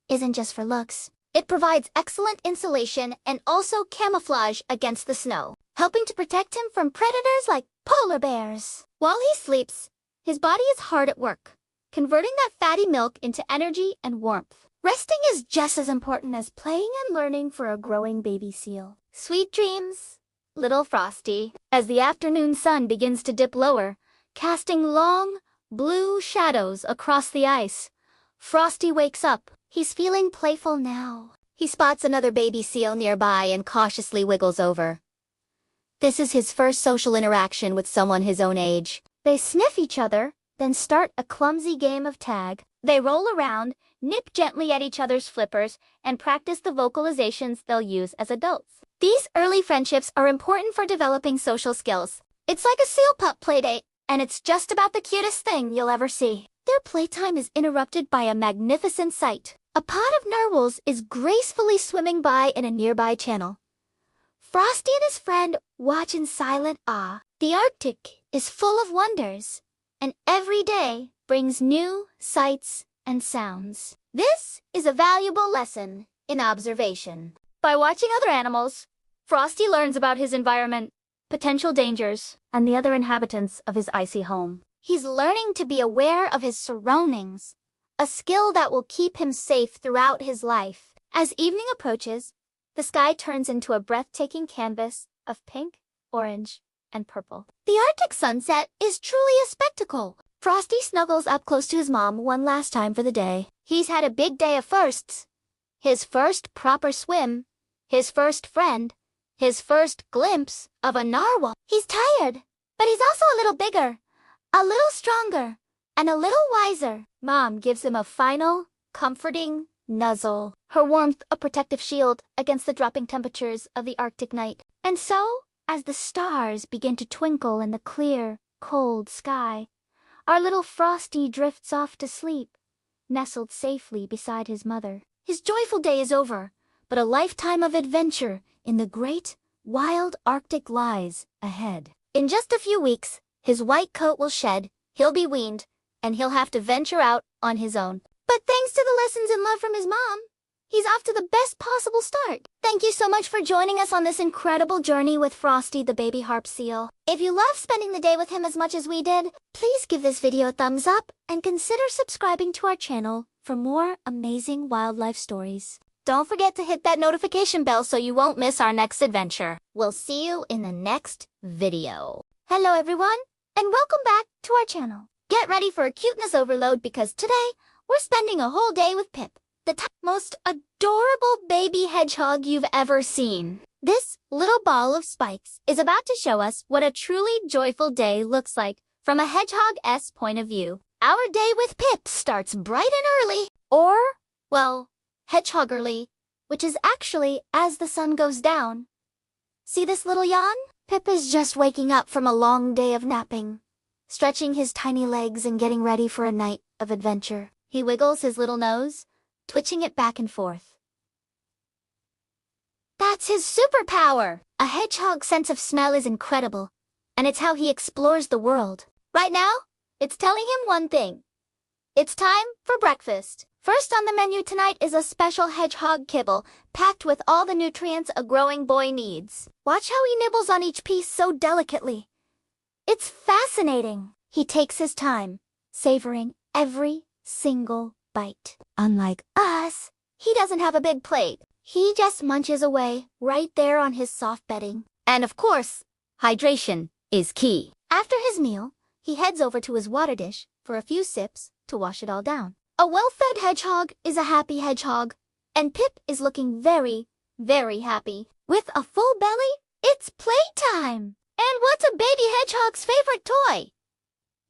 [SPEAKER 1] isn't just for looks. It provides excellent insulation and also camouflage against the snow, helping to protect him from predators like polar bears. While he sleeps, his body is hard at work, converting that fatty milk into energy and warmth. Resting is just as important as playing and learning for a growing baby seal. Sweet dreams, little Frosty. As the afternoon sun begins to dip lower, casting long, blue shadows across the ice, Frosty wakes up. He's feeling playful now. He spots another baby seal nearby and cautiously wiggles over. This is his first social interaction with someone his own age. They sniff each other, then start a clumsy game of tag. They roll around, nip gently at each other's flippers, and practice the vocalizations they'll use as adults. These early friendships are important for developing social skills. It's like a seal pup playdate, and it's just about the cutest thing you'll ever see. Their playtime is interrupted by a magnificent sight. A pod of narwhals is gracefully swimming by in a nearby channel. Frosty and his friend watch in silent awe. The Arctic is full of wonders, and every day brings new sights and sounds. This is a valuable lesson in observation. By watching other animals, Frosty learns about his environment, potential dangers, and the other inhabitants of his icy home. He's learning to be aware of his surroundings, a skill that will keep him safe throughout his life. As evening approaches, the sky turns into a breathtaking canvas of pink, orange, and purple. The Arctic sunset is truly a spectacle. Frosty snuggles up close to his mom one last time for the day. He's had a big day of firsts. His first proper swim, his first friend, his first glimpse of a narwhal. He's tired, but he's also a little bigger, a little stronger, and a little wiser. Mom gives him a final, comforting nuzzle, her warmth a protective shield against the dropping temperatures of the Arctic night. And so, as the stars begin to twinkle in the clear, cold sky, our little Frosty drifts off to sleep, nestled safely beside his mother. His joyful day is over, but a lifetime of adventure in the great, wild Arctic lies ahead. In just a few weeks, his white coat will shed, he'll be weaned, and he'll have to venture out on his own. But thanks to the lessons and love from his mom, he's off to the best possible start. Thank you so much for joining us on this incredible journey with Frosty the baby harp seal. If you love spending the day with him as much as we did, please give this video a thumbs up and consider subscribing to our channel for more amazing wildlife stories. Don't forget to hit that notification bell so you won't miss our next adventure. We'll see you in the next video. Hello everyone, and welcome back to our channel. Get ready for a cuteness overload because today, we're spending a whole day with Pip, the most adorable baby hedgehog you've ever seen. This little ball of spikes is about to show us what a truly joyful day looks like from a hedgehog's point of view. Our day with Pip starts bright and early, or, well, hedgehog early, which is actually as the sun goes down. See this little yawn? Pip is just waking up from a long day of napping, stretching his tiny legs and getting ready for a night of adventure. He wiggles his little nose, twitching it back and forth. That's his superpower! A hedgehog's sense of smell is incredible, and it's how he explores the world. Right now, it's telling him one thing. It's time for breakfast. First on the menu tonight is a special hedgehog kibble, packed with all the nutrients a growing boy needs. Watch how he nibbles on each piece so delicately. It's fascinating. He takes his time, savoring every single bite. Unlike us, he doesn't have a big plate. He just munches away right there on his soft bedding. And of course, hydration is key. After his meal, he heads over to his water dish for a few sips to wash it all down. A well-fed hedgehog is a happy hedgehog, and Pip is looking very, very happy. With a full belly, it's playtime! And what's a baby hedgehog's favorite toy?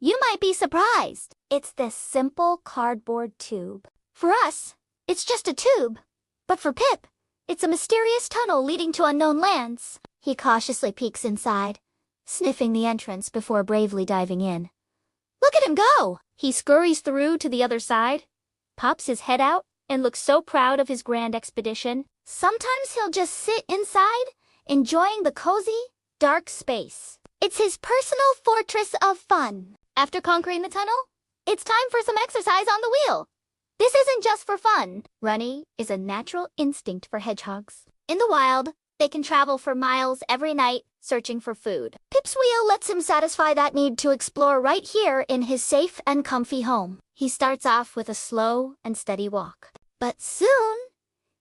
[SPEAKER 1] You might be surprised. It's this simple cardboard tube. For us, it's just a tube. But for Pip, it's a mysterious tunnel leading to unknown lands. He cautiously peeks inside, sniffing the entrance before bravely diving in. Look at him go! He scurries through to the other side, pops his head out, and looks so proud of his grand expedition. Sometimes he'll just sit inside, enjoying the cozy, dark space. It's his personal fortress of fun. After conquering the tunnel, it's time for some exercise on the wheel. This isn't just for fun. Running is a natural instinct for hedgehogs. In the wild, they can travel for miles every night, searching for food. Pip's wheel lets him satisfy that need to explore right here in his safe and comfy home. He starts off with a slow and steady walk. But soon,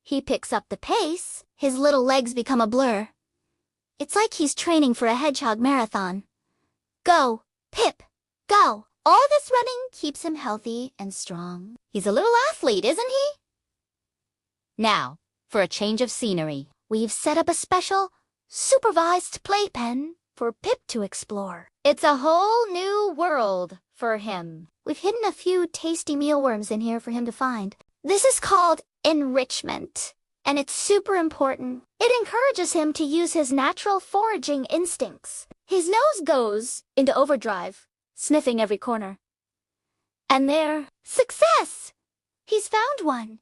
[SPEAKER 1] he picks up the pace. His little legs become a blur. It's like he's training for a hedgehog marathon. Go, Pip, go! All this running keeps him healthy and strong. He's a little athlete, isn't he? Now, for a change of scenery, we've set up a special, supervised playpen for Pip to explore. It's a whole new world for him. We've hidden a few tasty mealworms in here for him to find. This is called enrichment, and it's super important. It encourages him to use his natural foraging instincts. His nose goes into overdrive, sniffing every corner. And there, success! He's found one.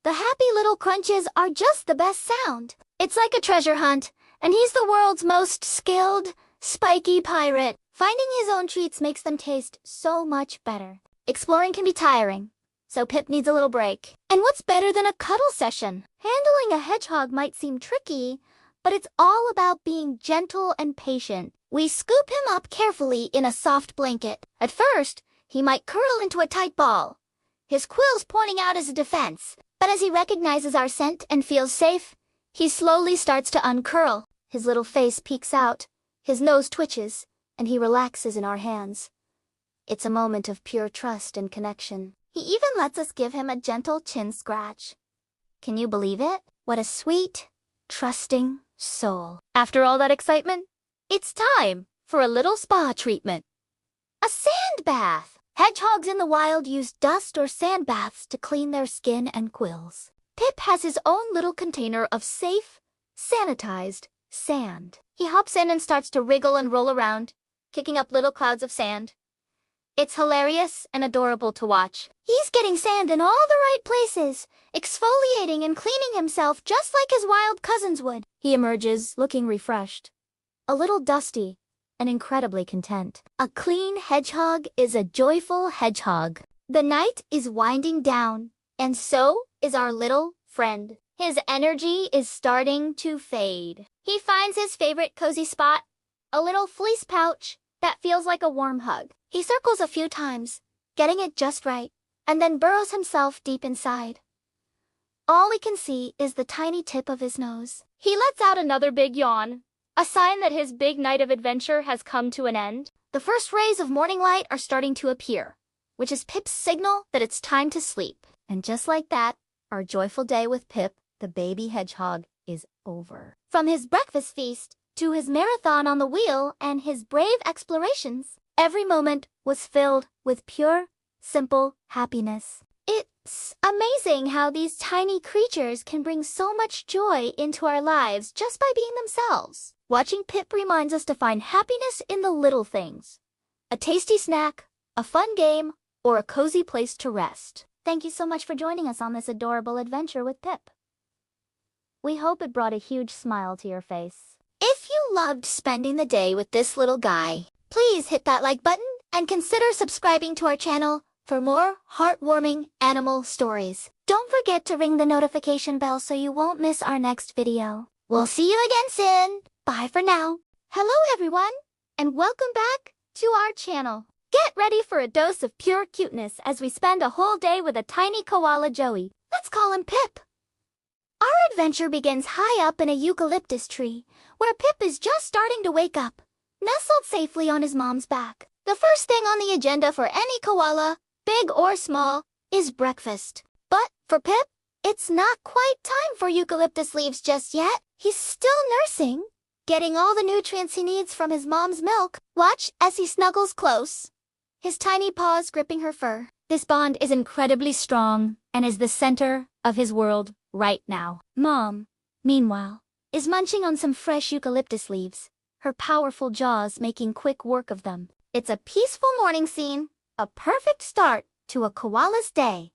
[SPEAKER 1] The happy little crunches are just the best sound. It's like a treasure hunt, and he's the world's most skilled, spiky pirate. Finding his own treats makes them taste so much better. Exploring can be tiring, so Pip needs a little break. And what's better than a cuddle session? Handling a hedgehog might seem tricky, but it's all about being gentle and patient. We scoop him up carefully in a soft blanket. At first, he might curl into a tight ball, his quills pointing out as a defense. But as he recognizes our scent and feels safe, he slowly starts to uncurl. His little face peeks out, his nose twitches, and he relaxes in our hands. It's a moment of pure trust and connection. He even lets us give him a gentle chin scratch. Can you believe it? What a sweet, trusting soul. After all that excitement, it's time for a little spa treatment. A sand bath. Hedgehogs in the wild use dust or sand baths to clean their skin and quills. Pip has his own little container of safe, sanitized sand. He hops in and starts to wriggle and roll around, kicking up little clouds of sand. It's hilarious and adorable to watch. He's getting sand in all the right places, exfoliating and cleaning himself just like his wild cousins would. He emerges looking refreshed, a little dusty, and incredibly content. A clean hedgehog is a joyful hedgehog. The night is winding down, and so is our little friend. His energy is starting to fade. He finds his favorite cozy spot, a little fleece pouch that feels like a warm hug. He circles a few times, getting it just right, and then burrows himself deep inside. All we can see is the tiny tip of his nose. He lets out another big yawn, a sign that his big night of adventure has come to an end. The first rays of morning light are starting to appear, which is Pip's signal that it's time to sleep. And just like that, our joyful day with Pip, the baby hedgehog, is over. From his breakfast feast to his marathon on the wheel and his brave explorations, every moment was filled with pure, simple happiness. It's amazing how these tiny creatures can bring so much joy into our lives just by being themselves. Watching Pip reminds us to find happiness in the little things. A tasty snack, a fun game, or a cozy place to rest. Thank you so much for joining us on this adorable adventure with Pip. We hope it brought a huge smile to your face. If you loved spending the day with this little guy, please hit that like button and consider subscribing to our channel for more heartwarming animal stories. Don't forget to ring the notification bell so you won't miss our next video. We'll see you again soon. Bye for now. Hello everyone, and welcome back to our channel. Get ready for a dose of pure cuteness as we spend a whole day with a tiny koala Joey. Let's call him Pip. Our adventure begins high up in a eucalyptus tree, where Pip is just starting to wake up, nestled safely on his mom's back. The first thing on the agenda for any koala, big or small, is breakfast. But for Pip, it's not quite time for eucalyptus leaves just yet. He's still nursing, getting all the nutrients he needs from his mom's milk. Watch as he snuggles close, his tiny paws gripping her fur. This bond is incredibly strong, and is the center of his world right now. Mom, meanwhile, is munching on some fresh eucalyptus leaves, her powerful jaws making quick work of them. It's a peaceful morning scene, a perfect start to a koala's day.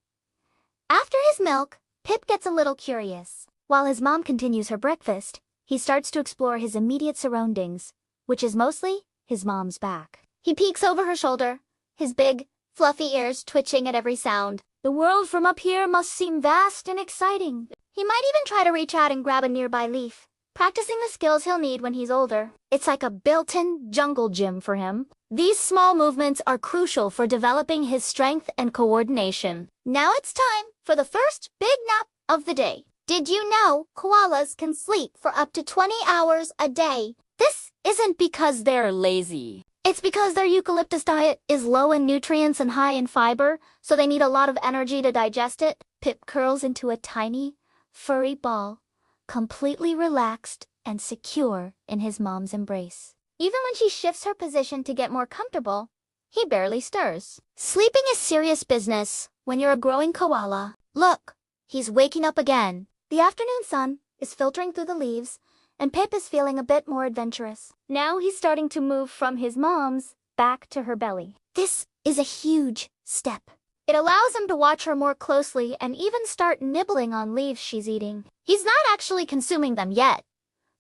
[SPEAKER 1] After his milk, Pip gets a little curious. While his mom continues her breakfast, he starts to explore his immediate surroundings, which is mostly his mom's back. He peeks over her shoulder, his big, fluffy ears twitching at every sound. The world from up here must seem vast and exciting. He might even try to reach out and grab a nearby leaf, practicing the skills he'll need when he's older. It's like a built-in jungle gym for him. These small movements are crucial for developing his strength and coordination. Now it's time for the first big nap of the day. Did you know koalas can sleep for up to 20 hours a day? This isn't because they're lazy. It's because their eucalyptus diet is low in nutrients and high in fiber, so they need a lot of energy to digest it. Pip curls into a tiny, furry ball, completely relaxed and secure in his mom's embrace. Even when she shifts her position to get more comfortable, he barely stirs. Sleeping is serious business when you're a growing koala. Look, he's waking up again. The afternoon sun is filtering through the leaves, and Pip is feeling a bit more adventurous. Now he's starting to move from his mom's back to her belly. This is a huge step. It allows him to watch her more closely and even start nibbling on leaves she's eating. He's not actually consuming them yet,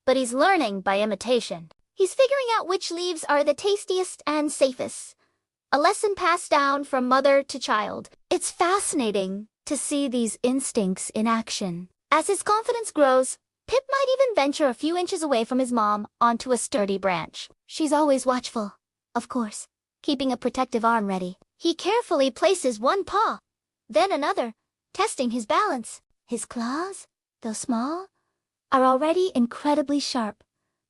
[SPEAKER 1] but he's learning by imitation. He's figuring out which leaves are the tastiest and safest. A lesson passed down from mother to child. It's fascinating to see these instincts in action. As his confidence grows, Pip might even venture a few inches away from his mom onto a sturdy branch. She's always watchful, of course, keeping a protective arm ready. He carefully places one paw, then another, testing his balance. His claws, though small, are already incredibly sharp,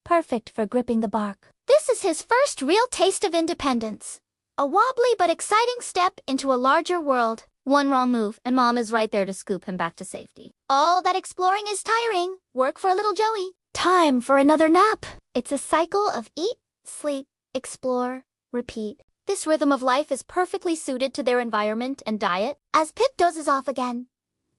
[SPEAKER 1] perfect for gripping the bark. This is his first real taste of independence. A wobbly but exciting step into a larger world. One wrong move, and Mom is right there to scoop him back to safety. All that exploring is tiring. Work for a little Joey. Time for another nap. It's a cycle of eat, sleep, explore, repeat. This rhythm of life is perfectly suited to their environment and diet. As Pip dozes off again,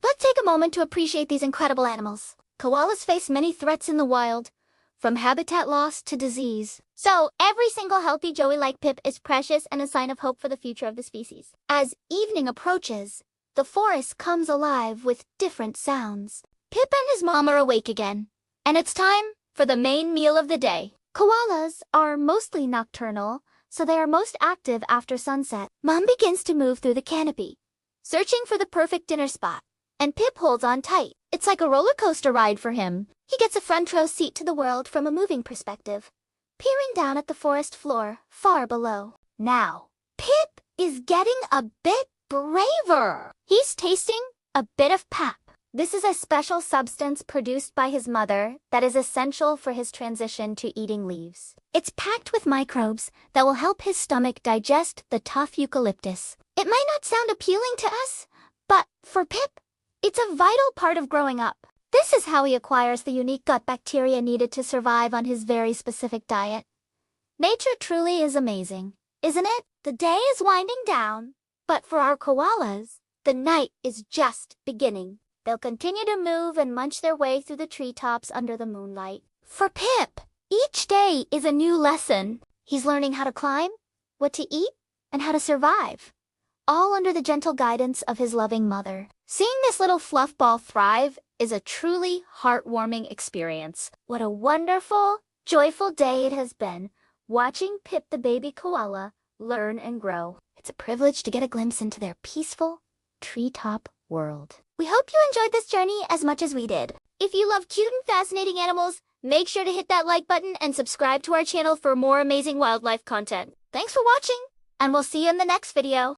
[SPEAKER 1] let's take a moment to appreciate these incredible animals. Koalas face many threats in the wild, from habitat loss to disease. So, every single healthy Joey like Pip is precious and a sign of hope for the future of the species. As evening approaches, the forest comes alive with different sounds. Pip and his mom are awake again, and it's time for the main meal of the day. Koalas are mostly nocturnal, so they are most active after sunset. Mom begins to move through the canopy, searching for the perfect dinner spot, and Pip holds on tight. It's like a roller coaster ride for him. He gets a front row seat to the world from a moving perspective, peering down at the forest floor far below. Now, Pip is getting a bit braver. He's tasting a bit of pap. This is a special substance produced by his mother that is essential for his transition to eating leaves. It's packed with microbes that will help his stomach digest the tough eucalyptus. It might not sound appealing to us, but for Pip, it's a vital part of growing up. This is how he acquires the unique gut bacteria needed to survive on his very specific diet. Nature truly is amazing, isn't it? The day is winding down, but for our koalas, the night is just beginning. They'll continue to move and munch their way through the treetops under the moonlight. For Pip, each day is a new lesson. He's learning how to climb, what to eat, and how to survive, all under the gentle guidance of his loving mother. Seeing this little fluff ball thrive is a truly heartwarming experience. What a wonderful, joyful day it has been, watching Pip the baby koala learn and grow. It's a privilege to get a glimpse into their peaceful, treetop world. We hope you enjoyed this journey as much as we did. If you love cute and fascinating animals, make sure to hit that like button and subscribe to our channel for more amazing wildlife content. Thanks for watching, and we'll see you in the next video.